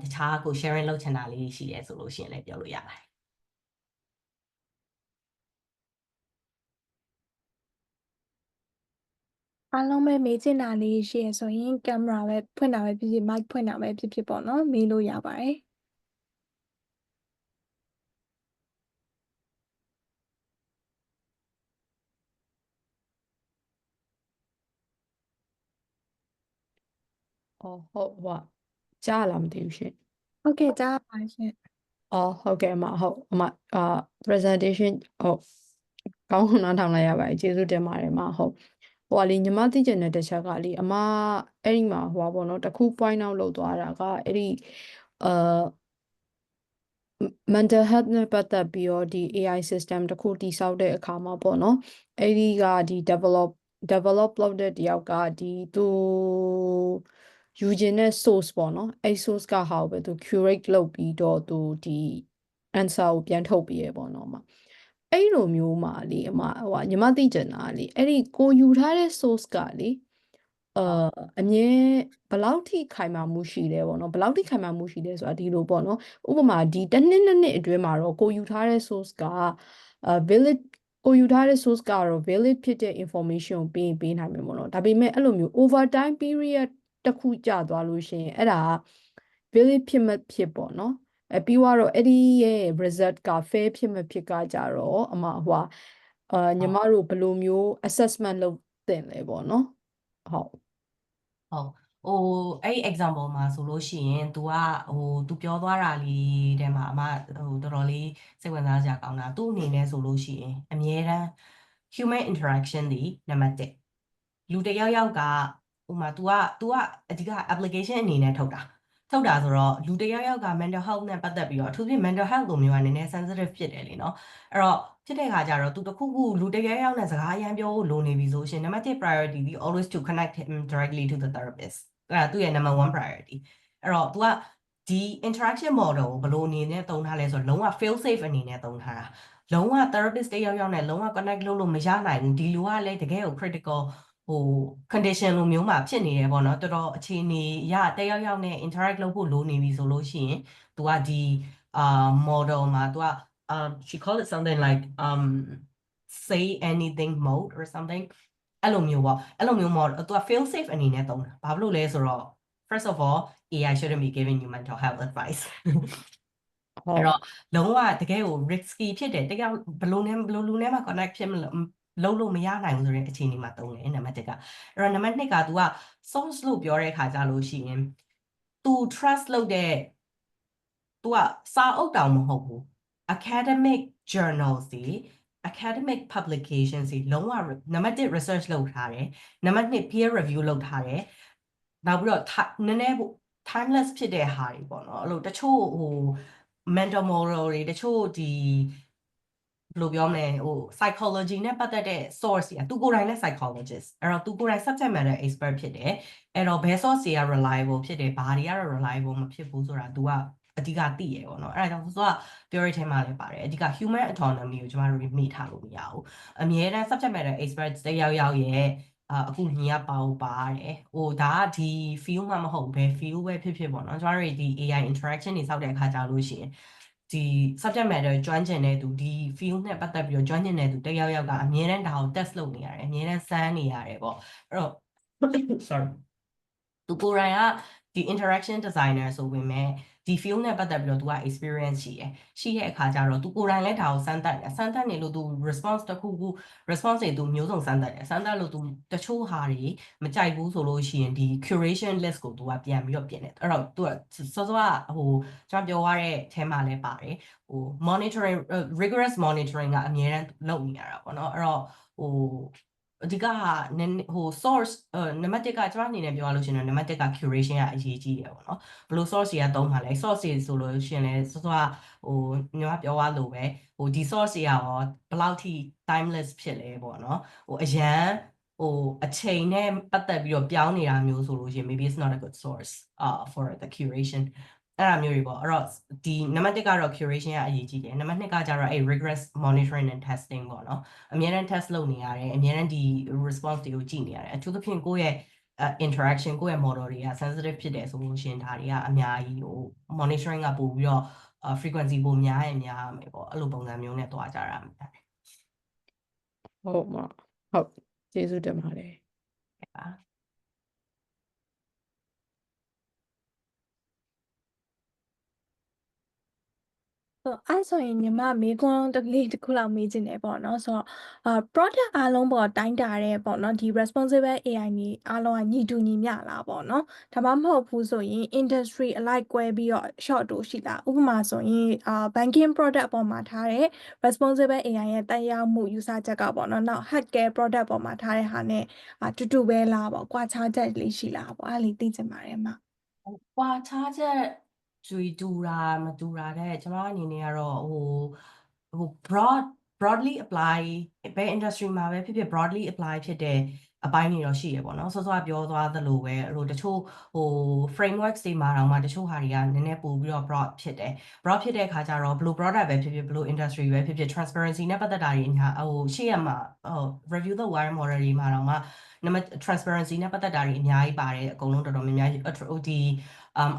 တခြားကို sharing လုပ်ချင်တာလေးရှိရဲဆိုလို့ရှိရင်လည်းပြောလို့ရပါတယ်အားလုံးပဲမေးချင်တာလေးရှိရဆိုရင်ကင်မရာပဲဖွင့်တာပဲဖြစ်ဖြစ် mic ဖွင့်တာပဲဖြစ်ဖြစ်ပေါ့နော်မေးလို့ရပါတယ် ဟုတ်ကြားလားမသိဘူးရှင် ဟုတ်ကဲ့ကြားပါရှင် ဟုတ်ကဲ့အမဟုတ်အမpresentation ဟုတ်ကောင်းနားထောင်လိုက်ရပါတယ်ကျေးဇူးတင်ပါတယ်အမဟုတ်လေညီမသိချင်တဲ့တစ်ချက်ကလေအမအဲ့ဒီမှာပေါ့နော်တခု point out လုပ်သွားတာကအဲ့ဒီ mental health နဲ့ပတ်သက်ပြီးတော့ဒီ AI system တစ်ခုတည်ဆောက်တဲ့အခါမှာပေါ့နော်အဲ့ဒီကဒီ develop လုပ်တဲ့တယောက်ကဒီသူယူခြင်းတဲ့ source ပေါ့နော်အဲ့ source ကဟာပဲသူ curate လုပ်ပြီးတော့သူဒီ answer ကိုပြန်ထုတ်ပေးရပေါ့နော်မှာအဲ့လိုမျိုးမှာလေဟိုညီမသိချင်တာလေအဲ့ဒီကိုယူထားတဲ့ source ကလေအမြဲဘယ်လောက်ထိခိုင်မာမှုရှိလဲပေါ့နော်ဘယ်လောက်ထိခိုင်မာမှုရှိလဲဆိုတာဒီလိုပေါ့နော်ဥပမာဒီတစ်နှစ်အတွင်းမှာတော့ကိုယူထားတဲ့ source ကvalid ကိုယူထားတဲ့ source ကတော့ valid ဖြစ်တဲ့ information ကိုပေးနိုင်မယ်ပေါ့နော်ဒါပေမဲ့အဲ့လိုမျိုး overtime period တစ်ခုကြာသွားလို့ရှိရင်အဲ့ဒါ valid ဖြစ်မဖြစ်ပေါ့နော်ပြီးတော့အဲ့ဒီရဲ့ result က fair ဖြစ်မဖြစ်ကကြတော့ညီမတို့ဘယ်လိုမျိုး assessment လုပ်သင့်လဲပေါ့နော်ဟုတ် ဟုတ်အဲ့ example မှာဆိုလို့ရှိရင် तू ကतू ပြောသွားတာလေးထဲမှာအမတော်တော်လေးစိတ်ဝင်စားစရာကောင်းတာသူ့အနေနဲ့ဆိုလို့ရှိရင်အမြဲတမ်း human interaction ဒီနံပါတ်1လူတစ်ယောက်ယောက်ကဥပမာ तू ကအဓိက application အနေနဲ့ထုတ်တာဆိုတော့လူတစ်ယောက်ယောက်က mental health နဲ့ပတ်သက်ပြီးတော့အထူးဖြင့် mental health လိုမျိုးကနည်းနည်း sensitive ဖြစ်တယ်လေနော်အဲ့တော့ဖြစ်တဲ့ခါကျတော့ तू တခုခုလူတစ်ယောက်ယောက်နဲ့စကားအရန်ပြောဖို့လိုနေပြီဆိုရှင်နံပါတ်1 priority ဒီ always to connect him directly to the therapist အဲ့ဒါသူ့ရဲ့ number 1 priority အဲ့တော့ तू ကဒီ interaction model ကိုဘယ်လိုအနေနဲ့သုံးထားလဲဆိုတော့လုံးဝ fail safe အနေနဲ့သုံးထားတာလုံးဝ therapist တစ်ယောက်ယောက်နဲ့လုံးဝ connect လုပ်လို့မရနိုင်ဘူးဒီလူကလည်းတကယ်ကို critical condition လိုမျိုးမှာဖြစ်နေတယ်ပေါ့နော်တော်တော်အခြေအနေရတစ်ယောက်ယောက်နဲ့ interact လုပ်ဖို့လိုနေပြီဆိုလို့ရှိရင် तू ကဒီmodel မှာ तू ကshe call it something like say anything mode or something အဲ့လိုမျိုးပေါ့အဲ့လိုမျိုး model သူက fail safe အနေနဲ့သုံးတာဘာဖြစ်လို့လဲဆိုတော့ first of all AI shouldn't be giving you mental health advice အဲ့တော့လုံးဝတကယ်ကို risky ဖြစ်တယ်တကယ်ဘယ်လိုလူနဲ့မှ connect ဖြစ်မလုပ်လို့မရနိုင်ဘူးဆိုတဲ့အခြေအနေမှာသုံးတယ်နံပါတ်1ကအဲ့တော့နံပါတ်2က तू က source လို့ပြောတဲ့အခါကြလို့ရှိရင် तू trust လုပ်တဲ့ तू ကစာအုပ်တောင်မဟုတ်ဘူး academic journals တွေ academic publications တွေလုံးဝနံပါတ်1 research လုပ်ထားတယ်နံပါတ်2 peer review လုပ်ထားတယ်နောက်ပြီးတော့နည်းနည်း timeless ဖြစ်တဲ့ဟာတွေပေါ့နော်အဲ့လိုတချို့mental model တွေတချို့ဒီဘယ်လိုပြောမလဲpsychology နဲ့ပတ်သက်တဲ့ source တွေကသူကိုယ်တိုင်လည်း psychologist အဲ့တော့သူကိုယ်တိုင် subject matter expert ဖြစ်တယ်အဲ့တော့ဘယ် source တွေက reliable ဖြစ်တယ်ဘာတွေကတော့ reliable မဖြစ်ဘူးဆိုတာ तू ကအဓိကသိရပေါ့နော်အဲ့ဒါကြောင့်သူကပြောရတဲ့မှာလည်းပါတယ်အဓိက human autonomy ကိုကျမတို့မေ့ထားလို့မရဘူးအမြဲတမ်း subject matter expert တစ်ယောက်ယောက်ရဲ့အခုညီကပါတယ်ဒါကဒီ field မှမဟုတ်ဘယ် field ပဲဖြစ်ဖြစ်ပေါ့နော်ကျမတို့ဒီ AI interaction တွေစောက်တဲ့အခါကြာလို့ရှိရင်ဒီ subject matter ကျွမ်းကျင်တဲ့သူဒီ field နဲ့ပတ်သက်ပြီးတော့ကျွမ်းကျင်တဲ့သူတစ်ယောက်ယောက်ကအမြဲတမ်းဒါကို test လုပ်နေရတယ်အမြဲတမ်းစမ်းနေရတယ်ပေါ့အဲ့တော့ sorry သူကိုယ်တိုင်ကဒီ interaction designer ဆိုပေမဲ့ဒီ field နဲ့ပတ်သက်ပြီးတော့ तू က experience ရှိတဲ့အခါကျတော့ तू ကိုယ်တိုင်လည်းဒါကိုစမ်းသပ်နေလို့ तू response တစ်ခုခု response တွေ तू မျိုးစုံစမ်းသပ်လို့ तू တချို့ဟာတွေမကြိုက်ဘူးဆိုလို့ရှိရင်ဒီ curation list ကို तू ကပြန်ပြီးတော့ပြင်တယ်အဲ့တော့ तू ကစောစောကကျွန်တော်ပြောရတဲ့အဲမှာလည်းပါတယ်monitoring rigorous monitoring ကအများအားလုပ်နေရတာပေါ့နော်အဲ့တော့အဓိကsource နံပါတ်1ကကျွန်မအနေနဲ့ပြောရလို့ရှိရင်နံပါတ်1က curation ကအရေးကြီးတယ်ပေါ့နော်ဘယ်လို source တွေကသုံးမှာလဲ source တွေဆိုလို့ရှိရင်လည်းစောစောကညီမပြောရလို့ပဲဒီ source တွေကရောဘယ်လောက်ထိ timeless ဖြစ်လဲပေါ့နော်အရန်အချိန်နဲ့ပတ်သက်ပြီးတော့ပြောင်းနေတာမျိုးဆိုလို့ရှိရင် maybe it's not a good source for the curation အဲ့ဒါမျိုးတွေပေါ့အဲ့တော့ဒီနံပါတ်1ကတော့ curation ကအရေးကြီးတယ်နံပါတ်2ကကျတော့rigorous monitoring and testing ပေါ့နော်အများအား test လုပ်နေရတယ်အများအားဒီ response တွေကိုကြည့်နေရတယ်အထူးသဖြင့်ကိုယ့်ရဲ့ interaction ကိုယ့်ရဲ့ model တွေက sensitive ဖြစ်တယ်ဆိုလို့ရှိရင်ဒါတွေကအများကြီးmonitoring ကပို့ပြီးတော့ frequency ပိုများရင်များမယ်ပေါ့အဲ့လိုပုံစံမျိုးနဲ့တွားကြတာဟုတ်ကျေးဇူးတင်ပါတယ်ပါအဲ့ဆိုရင်ညီမမေးခွန်းတစ်ခုလောက်မေးချင်တယ်ပေါ့နော်ဆိုတော့product အားလုံးပေါ်တိုင်းတာတဲ့ပေါ့နော်ဒီ responsible AI นี่အားလုံးကညီတူညီမျှလားပေါ့နော်ဒါမှမဟုတ်ဘူးဆိုရင် industry အလိုက်ကွဲပြီးတော့ short တို့ရှိလားဥပမာဆိုရင်banking product ပေါ်မှာထားတဲ့ responsible AI ရဲ့တက်ရောက်မှုယူဆချက်ကပေါ့နော်နောက် healthcare product ပေါ်မှာထားတဲ့ဟာနဲ့တူတူပဲလားပေါ့ကွာခြားချက်လေးရှိလားပေါ့အဲ့ဒါလေးသိချင်ပါတယ်မှာကွာခြားချက် ကျွေးတူတာမတူတာတဲ့ကျွန်မအနေနဲ့ကတော့broadly apply ဘယ် industry မှာပဲဖြစ်ဖြစ် broadly apply ဖြစ်တဲ့အပိုင်းတွေတော့ရှိရပေါ့နော်စောစောပြောသွားသလိုပဲတချို့frameworks တွေမှာတော့မှတချို့ဟာတွေကနည်းနည်းပို့ပြီးတော့ broad ဖြစ်တယ် broad ဖြစ်တဲ့အခါကျတော့ဘယ်လို product ပဲဖြစ်ဖြစ်ဘယ်လို industry ပဲဖြစ်ဖြစ် transparency နဲ့ပတ်သက်တာတွေအများရှေ့ရမှာreview the wire model တွေမှာတော့မှtransparency နဲ့ပတ်သက်တာတွေအများကြီးပါတယ်အကုန်လုံးတော်တော်များများဒီ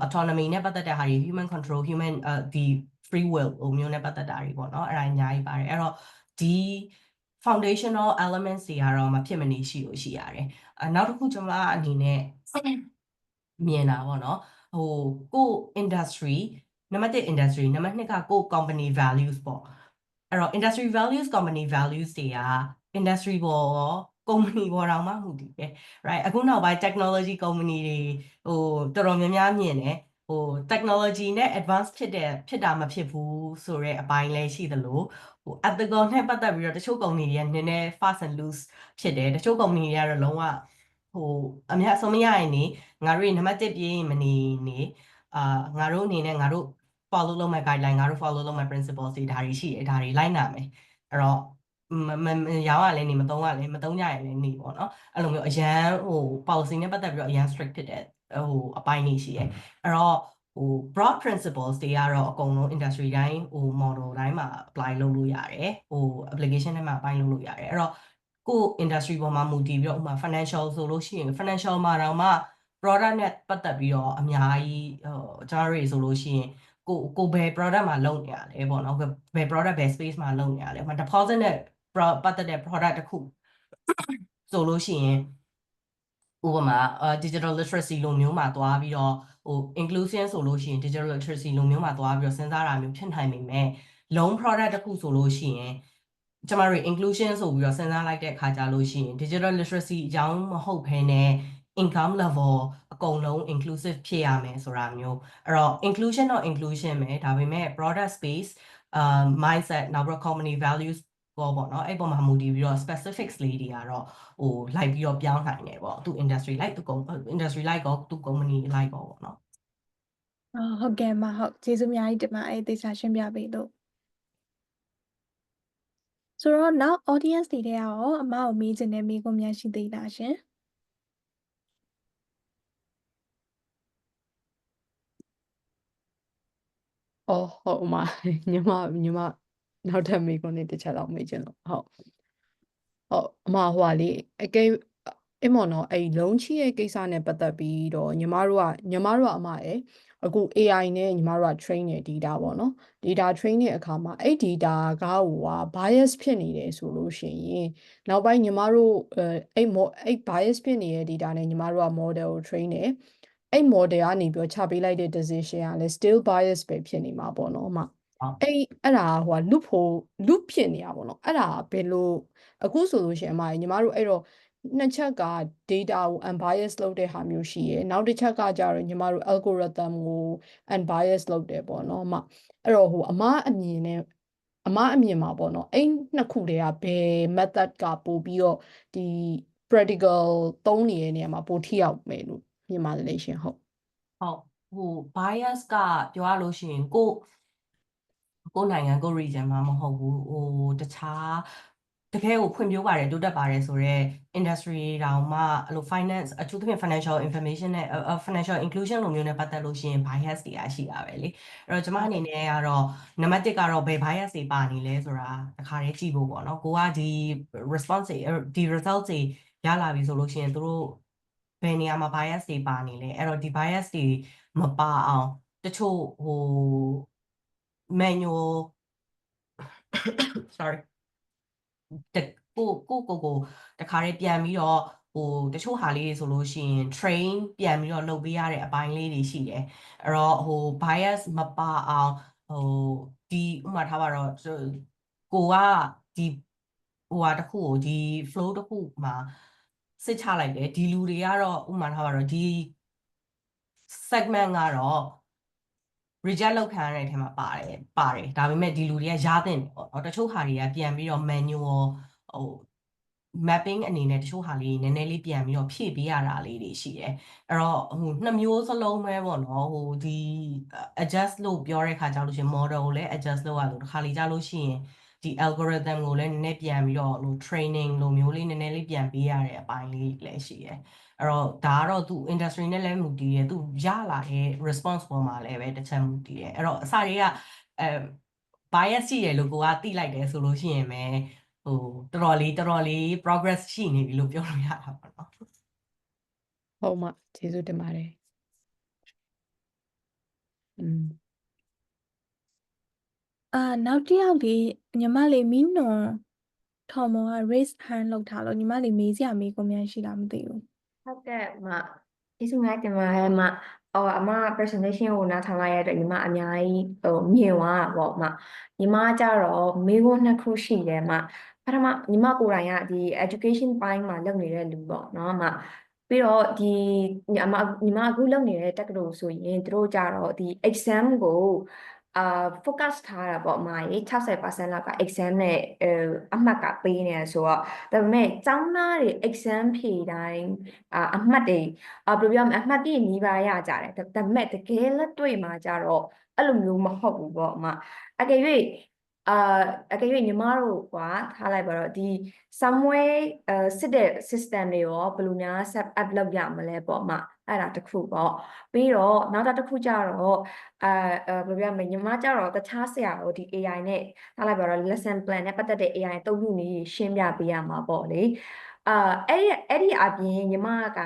autonomy နဲ့ပတ်သက်တဲ့ဟာတွေ human control human ဒီ free will မျိုးနဲ့ပတ်သက်တာတွေပေါ့နော်အဲ့ဒါအများကြီးပါတယ်အဲ့တော့ဒီ foundational elements တွေကတော့မဖြစ်မနေရှိလို့ရှိရတယ်နောက်တစ်ခုကျွန်မအနေနဲ့မြင်တာပေါ့နော်ကို industry နံပါတ်1 industry နံပါတ်2ကကို company values ပေါ့အဲ့တော့ industry values company values တွေက industry ပေါ် company ပေါ်တောင်မှမူတည်တယ် right အခုနောက်ပိုင်း technology company တွေတော်တော်များများမြင်တယ်technology နဲ့ advance ဖြစ်တာမဖြစ်ဘူးဆိုတဲ့အပိုင်းလည်းရှိသလိုethical နဲ့ပတ်သက်ပြီးတော့တချို့ company တွေကနည်းနည်း fast and loose ဖြစ်တယ်တချို့ company တွေကတော့လုံးဝအများဆုံးမရရင်နေငါတို့နံပါတ်1ပြေးရင်မနေငါတို့အနေနဲ့ငါတို့ follow လုပ်မဲ့ guideline ငါတို့ follow လုပ်မဲ့ principles တွေဒါတွေရှိတယ်ဒါတွေလိုက်နာမယ်အဲ့တော့ရောင်းရလဲနေမသုံးရလဲမသုံးကြရလဲနေပေါ့နော်အဲ့လိုမျိုးအရန်policy နဲ့ပတ်သက်ပြီးတော့အရန် strict ဖြစ်တဲ့အပိုင်းတွေရှိတယ်အဲ့တော့broad principles တွေကတော့အကုန်လုံး industry တိုင်းmodel တိုင်းမှာ apply လုပ်လို့ရတယ်application ထဲမှာ apply လုပ်လို့ရတယ်အဲ့တော့ကို industry ပေါ်မှာမူတည်ပြီးတော့ဥပမာ financial ဆိုလို့ရှိရင် financial မှာတော့မှ product နဲ့ပတ်သက်ပြီးတော့အများကြီးကျွန်တော်တို့ဆိုလို့ရှိရင်ကိုဘယ် product မှာလုပ်နေရလဲပေါ့နော်ဘယ် product ဘယ် space မှာလုပ်နေရလဲဥပမာ deposit နဲ့ပတ်သက်တဲ့ product တစ်ခုဆိုလို့ရှိရင်ဥပမာ digital literacy လိုမျိုးမှာသွားပြီးတော့inclusion ဆိုလို့ရှိရင် digital literacy လိုမျိုးမှာသွားပြီးတော့စဉ်းစားတာမျိုးဖြစ်နိုင်ပေမဲ့ loan product တစ်ခုဆိုလို့ရှိရင်ကျမတို့ inclusion ဆိုပြီးတော့စဉ်းစားလိုက်တဲ့အခါကြလို့ရှိရင် digital literacy အကြောင်းမဟုတ်ဘဲနဲ့ income level အကုန်လုံး inclusive ဖြစ်ရမယ်ဆိုတာမျိုးအဲ့တော့ inclusion တော့ inclusion ပဲဒါပေမဲ့ product space mindset နောက်ပြီးတော့ company values ပေါ့နော်အဲ့ပေါ်မှာမူတည်ပြီးတော့ specifics လေးတွေကတော့လိုက်ပြီးတော့ပြောင်းနိုင်တယ်ပေါ့သူ industry လိုက်သူ industry လိုက်ကောသူ company လိုက်ကောပေါ့နော်ဟုတ်ကဲ့မဟုတ်ကျေးဇူးအများကြီးတင်ပါတယ်သေချာရှင်းပြပေးလို့ဆိုတော့နောက် audience တွေထဲကရောအမကိုမေးချင်တဲ့မေးခွန်းများရှိသေးလားရှင်ဟုတ်အမညီမနောက်ထပ်မေးခွန်းလေးတစ်ချက်လောက်မေးချင်လို့ဟုတ်အမဟိုလေအကဲအဲ့မော်နော်အဲ့လုံးချီရဲ့ကိစ္စနဲ့ပတ်သက်ပြီးတော့ညီမတို့ကအမရဲ့အခု AI နဲ့ညီမတို့က train တဲ့ data ပေါ့နော် data train တဲ့အခါမှာအဲ့ data ကbias ဖြစ်နေတယ်ဆိုလို့ရှိရင်နောက်ပိုင်းညီမတို့အဲ့ bias ဖြစ်နေတဲ့ data နဲ့ညီမတို့က model ကို train တယ်အဲ့ model ကနေပြီးတော့ချပေးလိုက်တဲ့ decision ကလည်း still bias ပဲဖြစ်နေမှာပေါ့နော်အမအဲ့ဒါloop ဖြစ်နေတာပေါ့နော်အဲ့ဒါဘယ်လိုအခုဆိုလို့ရှိရင်အမညီမတို့အဲ့တော့နှစ်ချက်က data ကို unbiased လုပ်တဲ့ဟာမျိုးရှိရယ်နောက်တစ်ချက်ကကြတော့ညီမတို့ algorithm ကို unbiased လုပ်တယ်ပေါ့နော်အမအဲ့တော့အမအမြင်မှာပေါ့နော်အဲ့နှစ်ခုတည်းကဘယ် method ကပို့ပြီးတော့ဒီ practical သုံးနေတဲ့နေရာမှာပိုထိရောက်မယ်လို့မြင်ပါတယ်လေရှင်ဟုတ်bias ကပြောရလို့ရှိရင်ကိုနိုင်ငံကို region မှာမဟုတ်ဘူးတခြားတကယ်ကိုဖွံ့ဖြိုးပါတယ်တိုးတက်ပါတယ်ဆိုတော့ industry တောင်မှအဲ့လို finance အထူးသဖြင့် financial information နဲ့ financial inclusion လိုမျိုးနဲ့ပတ်သက်လို့ရှိရင် bias တွေရှိတာပဲလေအဲ့တော့ကျွန်မအနေနဲ့ကတော့နံပါတ်1ကတော့ဘယ် bias တွေပါနေလဲဆိုတာတခါတည်းကြည့်ဖို့ပေါ့နော်ကိုကဒီ response ဒီ result တွေရလာပြီဆိုလို့ရှိရင်တို့ဘယ်နေရာမှာ bias တွေပါနေလဲအဲ့တော့ဒီ bias တွေမပါအောင်တချို့manual sorry ကိုတခါတည်းပြန်ပြီးတော့တချို့ဟာလေးတွေဆိုလို့ရှိရင် train ပြန်ပြီးတော့လုပ်ပေးရတဲ့အပိုင်းလေးတွေရှိတယ်အဲ့တော့bias မပါအောင်ဒီဥမာထားပါတော့ကိုကဒီဟာတစ်ခုကိုဒီ flow တစ်ခုမှာစစ်ချလိုက်တယ်ဒီလူတွေကတော့ဥမာထားပါတော့ဒီ segment ကတော့ reject လုပ်ခံရတဲ့အထဲမှာပါတယ်ဒါပေမဲ့ဒီလူတွေကရတဲ့တယ်ပေါ့တချို့ဟာတွေကပြန်ပြီးတော့ manual mapping အနေနဲ့တချို့ဟာလေးနည်းနည်းလေးပြန်ပြီးတော့ဖြည့်ပေးရတာလေးတွေရှိတယ်အဲ့တော့နှစ်မျိုးစလုံးပဲပေါ့နော်ဒီ adjust လို့ပြောတဲ့ခါကျလို့ရှိရင် model ကိုလည်း adjust လုပ်ရလို့တစ်ခါလေကြာလို့ရှိရင်ဒီ algorithm ကိုလည်းနည်းနည်းပြန်ပြီးတော့training လိုမျိုးလေးနည်းနည်းလေးပြန်ပေးရတဲ့အပိုင်းလေးလည်းရှိတယ်အဲ့တော့ဒါကတော့သူ industry နဲ့လည်းမူတည်တယ်သူရလာတဲ့ response ပေါ်မှာလည်းပဲတစ်ချက်မူတည်တယ်အဲ့တော့အစတွေကbias ရှိတယ်လို့ကိုကသိလိုက်တယ်ဆိုလို့ရှိရင်ပဲတော်တော်လေး progress ရှိနေပြီလို့ပြောလို့ရတာပေါ့နော်ဟုတ်မှကျေးဇူးတင်ပါတယ်နောက်တစ်ယောက်လေးညီမလေးမီနွန်ထော်မောက raise hand လုပ်ထားလို့ညီမလေးမေးစရာမေးခွန်းများရှိလားမသိဘူးဟုတ်ကဲ့ကျေးဇူးများတင်ပါတယ်အမ presentation ကိုနားထောင်လိုက်ရတဲ့ညီမအများကြီးမြင်သွားတာပေါ့ညီမကြတော့မေးခွန်းနှစ်ခုရှိတယ်ပထမညီမကိုယ်တိုင်ကဒီ education ပိုင်းမှာလုပ်နေတဲ့လူပေါ့နော်ပြီးတော့ဒီညီမအခုလုပ်နေတဲ့တက္ကသိုလ်ဆိုရင်တို့ကြတော့ဒီ exam ကိုfocus ထားတာပေါ့60% လောက်က exam နဲ့အမှတ်ကပေးနေဆိုတော့ဒါပေမဲ့ကျောင်းသားတွေ exam ဖြေတိုင်းအမှတ်တွေဘယ်လိုပြောမလဲအမှတ်ပြည့်နီးပါးရကြတယ်ဒါပေမဲ့တကယ်လက်တွေ့မှာကြတော့အဲ့လိုမျိုးမဟုတ်ဘူးပေါ့အကယ်၍ညီမတို့ကထားလိုက်ပါတော့ဒီ somewhere စစ်တဲ့ system တွေရောဘယ်လိုများ set up လုပ်ရမလဲပေါ့အဲ့ဒါတစ်ခုပေါ့ပြီးတော့နောက်တစ်ခုကြတော့ဘယ်လိုပြောမလဲညီမကြတော့တခြားဆရာတို့ဒီ AI နဲ့ထားလိုက်ပါတော့ lesson plan နဲ့ပတ်သက်တဲ့ AI အသုံးပြုနည်းရှင်းပြပေးရမှာပေါ့လေအဲ့ဒီအပြင်ညီမက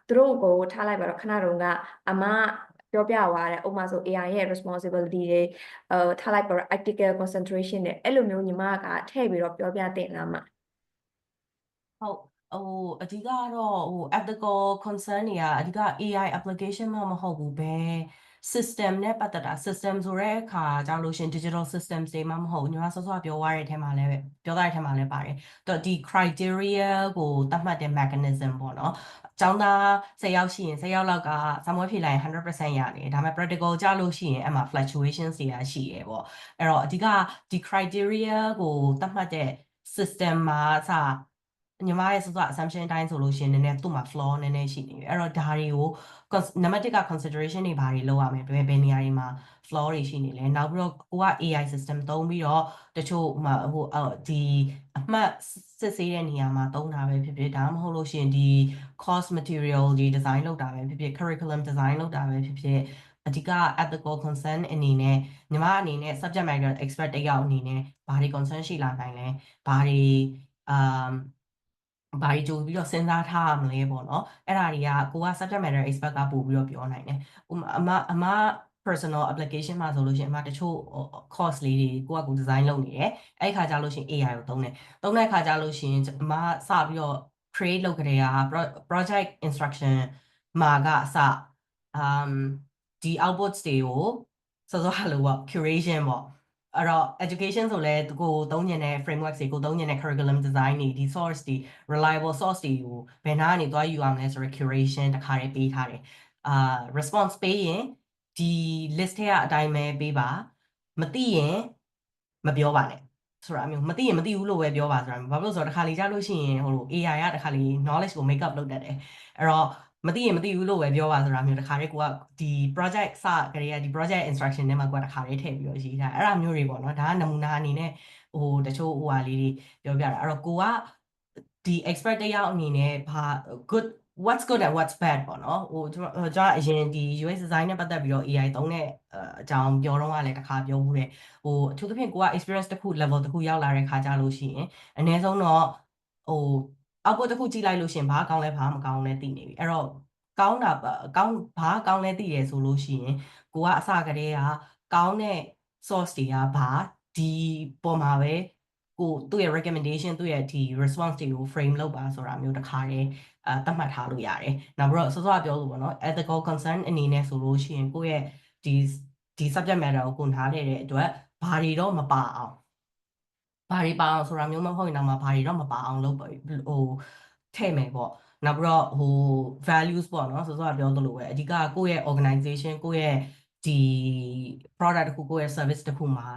သူတို့ကိုထားလိုက်ပါတော့ခဏတုန်းကအမပြောပြသွားတယ်ဥပမာဆို AI ရဲ့ responsibility တွေထားလိုက်ပါတော့ article concentration တွေအဲ့လိုမျိုးညီမကထည့်ပြီးတော့ပြောပြတင်လာမှာဟုတ်အဓိကကတော့ethical concern တွေကအဓိက AI application မှမဟုတ်ဘူးပဲ system နဲ့ပတ်သက်တာ system ဆိုတဲ့အခါကြောင့်လို့ရှင် digital system တွေမှမဟုတ်ဘူးညီမစောစောပြောသွားတဲ့အထက်မှာလည်းပြောသွားတဲ့အထက်မှာလည်းပါတယ်တော့ဒီ criteria ကိုသတ်မှတ်တဲ့ mechanism ပေါ့နော်ကျောင်းသား10ယောက်ရှိရင်10ယောက်လောက်ကစာမွေးဖြေလိုက်ရင် 100% ရနေတယ်ဒါပေမဲ့ practical ကြလို့ရှိရင်အဲ့မှာ fluctuations တွေရှိရပေါ့အဲ့တော့အဓိကဒီ criteria ကိုသတ်မှတ်တဲ့ system မှာညီမရဲ့စောစော assumption အတိုင်းဆိုလို့ရှိရင်နည်းနည်းသူ့မှာ flaw နည်းနည်းရှိနေပြီအဲ့တော့ဒါတွေကိုနံပါတ်1က consideration တွေဘာတွေလုပ်ရမလဲဘယ်နေရာတွေမှာ flaw တွေရှိနေလဲနောက်ပြီးတော့ကိုက AI system သုံးပြီးတော့တချို့ဒီအမှတ်စစ်ဆေးတဲ့နေရာမှာသုံးတာပဲဖြစ်ဖြစ်ဒါမှမဟုတ်လို့ရှိရင်ဒီ course material တွေ design လုပ်တာပဲဖြစ်ဖြစ် curriculum design လုပ်တာပဲဖြစ်ဖြစ်အဓိက ethical concern အနေနဲ့ညီမအနေနဲ့ subject matter expert တယောက်အနေနဲ့ဘာတွေ concern ရှိလာနိုင်လဲဘာတွေဘာတွေကြိုပြီးတော့စဉ်းစားထားရမလဲပေါ့နော်အဲ့ဒါတွေကကိုက subject matter expert ကပို့ပြီးတော့ပြောနိုင်တယ်အမ personal application မှာဆိုလို့ရှိရင်အမတချို့ course လေးတွေကိုက design လုပ်နေတယ်အဲ့ခါကျလို့ရှိရင် AI ကိုသုံးတဲ့ခါကျလို့ရှိရင်အမစပြီးတော့ create လုပ်ကြတဲ့ project instruction မှာကအစဒီ outputs တွေကိုစောစောလိုပေါ့ curation ပေါ့အဲ့တော့ education ဆိုလဲကိုသုံးညင်တဲ့ framework တွေကိုသုံးညင်တဲ့ curriculum design တွေဒီ source တွေ reliable source တွေကိုဘယ်နာကနေသွားယူရမလဲဆိုတော့ curation တခါတည်းပေးထားတယ်response ပေးရင်ဒီ list ထဲကအတိုင်းပဲပေးပါမသိရင်မပြောပါနဲ့ဆိုတာမျိုးမသိရင်မသိဘူးလို့ပဲပြောပါဆိုတာမျိုးဘာလို့လဲဆိုတော့တခါလေကြားလို့ရှိရင်AI ကတခါလေ knowledge ကို make up လုပ်တတ်တယ်အဲ့တော့မသိရင်မသိဘူးလို့ပဲပြောပါဆိုတာမျိုးတခါတည်းကိုကဒီ project စကလေးကဒီ project instruction ထဲမှာကိုကတခါတည်းထည့်ပြီးတော့ရေးထားအဲ့ဒါမျိုးတွေပေါ့နော်ဒါကနမူနာအနေနဲ့တချို့ဟာလေးတွေပြောပြတာအဲ့တော့ကိုကဒီ expert တယောက်အနေနဲ့ဘာ what's good and what's bad ပေါ့နော်ကျွန်တော်အရင်ဒီ UX design နဲ့ပတ်သက်ပြီးတော့ AI သုံးတဲ့အကြောင်းပြောတော့ကလည်းတစ်ခါပြောမှုတယ်အထူးသဖြင့်ကိုက experience တစ်ခု level တစ်ခုရောက်လာတဲ့ခါကြလို့ရှိရင်အနည်းဆုံးတော့output တစ်ခုကြည့်လိုက်လို့ရှိရင်ဘာကောင်းလဲဘာမကောင်းလဲသိနေပြီအဲ့တော့ကောင်းတာဘာကောင်းလဲသိရဆိုလို့ရှိရင်ကိုကအစကတည်းကကောင်းတဲ့ source တွေကဘာဒီပေါ်မှာပဲကိုသူ့ရဲ့ recommendation သူ့ရဲ့ဒီ response တွေကို frame လုပ်ပါဆိုတာမျိုးတစ်ခါတည်းသတ်မှတ်ထားလို့ရတယ်။နောက်ပြီးတော့စောစောပြောလို့ပေါ့နော် ethical concern အနေနဲ့ဆိုလို့ရှိရင်ကိုယ့်ရဲ့ဒီ subject matter ကိုနားလည်တဲ့အတွက်ဘာတွေတော့မပါအောင်ဘာတွေပါအောင်ဆိုတာမျိုးမဟုတ်ရင်တော့မှဘာတွေတော့မပါအောင်လုပ်ထည့်မယ်ပေါ့။နောက်ပြီးတော့values ပေါ့နော်စောစောပြောသလိုပဲအဓိကကိုယ့်ရဲ့ organization ကိုယ့်ရဲ့ဒီ product တစ်ခုကိုယ့်ရဲ့ service တစ်ခုမှာ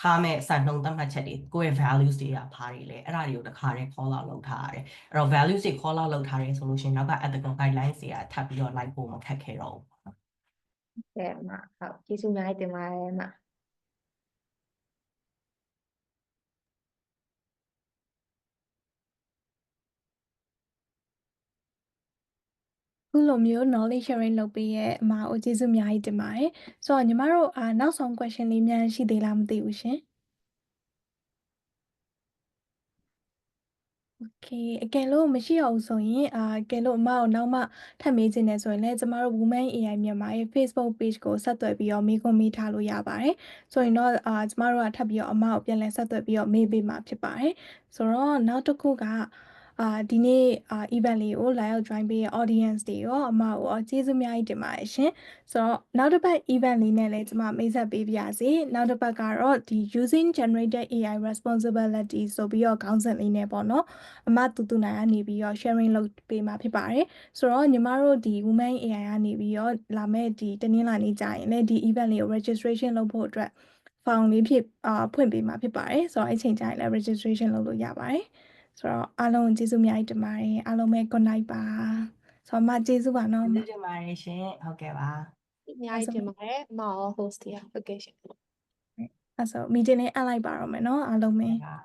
ထားမဲ့စံနှုန်းသတ်မှတ်ချက်တွေကိုယ့်ရဲ့ values တွေကဘာတွေလဲအဲ့ဒါတွေကိုတစ်ခါတည်း call out လုပ်ထားရတယ်အဲ့တော့ values တွေ call out လုပ်ထားတယ်ဆိုလို့ရှိရင်နောက်က ethical guidelines တွေကထပ်ပြီးတော့ လိုက်ဖို့မခက်ခဲတော့ဘူးပေါ့နော် ကဲ့အမဟုတ်ကျေးဇူးအများကြီးတင်ပါတယ်အမ ခုလိုမျိုး knowledge sharing လုပ်ပေးရဲ့အမကိုကျေးဇူးအများကြီးတင်ပါတယ်ဆိုတော့ညီမတို့နောက်ဆုံး question လေးများရှိသေးလားမသိဘူးရှင်โอเคအကယ်လို့မရှိတော့ဘူးဆိုရင်အကယ်လို့အမကိုနောက်မှထပ်မေးချင်တယ်ဆိုရင်လည်းကျမတို့ Women AI မြန်မာရဲ့ Facebook page ကိုဆက်သွယ်ပြီးတော့မေးခွန်းမေးထားလို့ရပါတယ်ဆိုရင်တော့ကျမတို့ကထပ်ပြီးတော့အမကိုပြန်လည်ဆက်သွယ်ပြီးတော့မေးပေးမှာဖြစ်ပါတယ်ဆိုတော့နောက်တစ်ခုကဒီနေ့event လေးကိုလာရောက် join ပေးတဲ့ audience တွေရောအမကိုရောကျေးဇူးအများကြီးတင်ပါတယ်ရှင်ဆိုတော့နောက်တစ်ပတ် event လေးနဲ့လည်းကျမမိတ်ဆက်ပေးပါရစေနောက်တစ်ပတ်ကတော့ဒီ using generated AI responsibility ဆိုပြီးတော့ခေါင်းစဉ်လေးနဲ့ပေါ့နော်အမတူနိုင်ကနေပြီးတော့ sharing လုပ်ပေးမှာဖြစ်ပါတယ်ဆိုတော့ညီမတို့ဒီ Women AI ကနေပြီးတော့လာမဲ့ဒီတနင်္လာနေ့ကြာရင်လည်းဒီ event လေးကို registration လုပ်ဖို့အတွက် form လေးဖြစ်ဖွင့်ပေးမှာဖြစ်ပါတယ်ဆိုတော့အဲ့ချိန်ကျရင်လည်း registration လုပ်လို့ရပါတယ်ဆိုတော့အားလုံးကျေးဇူးအများကြီးတင်ပါတယ်အားလုံးပဲ good night ပါဆိုတော့အမကျေးဇူးပါနော်အမ ကျေးဇူးတင်ပါတယ်ရှင်ဟုတ်ကဲ့ပါ အများကြီးတင်ပါတယ်အမရော host တရားဟုတ်ကဲ့ရှင်အဲ့ဆို meeting လေးအပ်လိုက်ပါတော့မယ်နော်အားလုံးပဲ ဟုတ်ကဲ့ပါ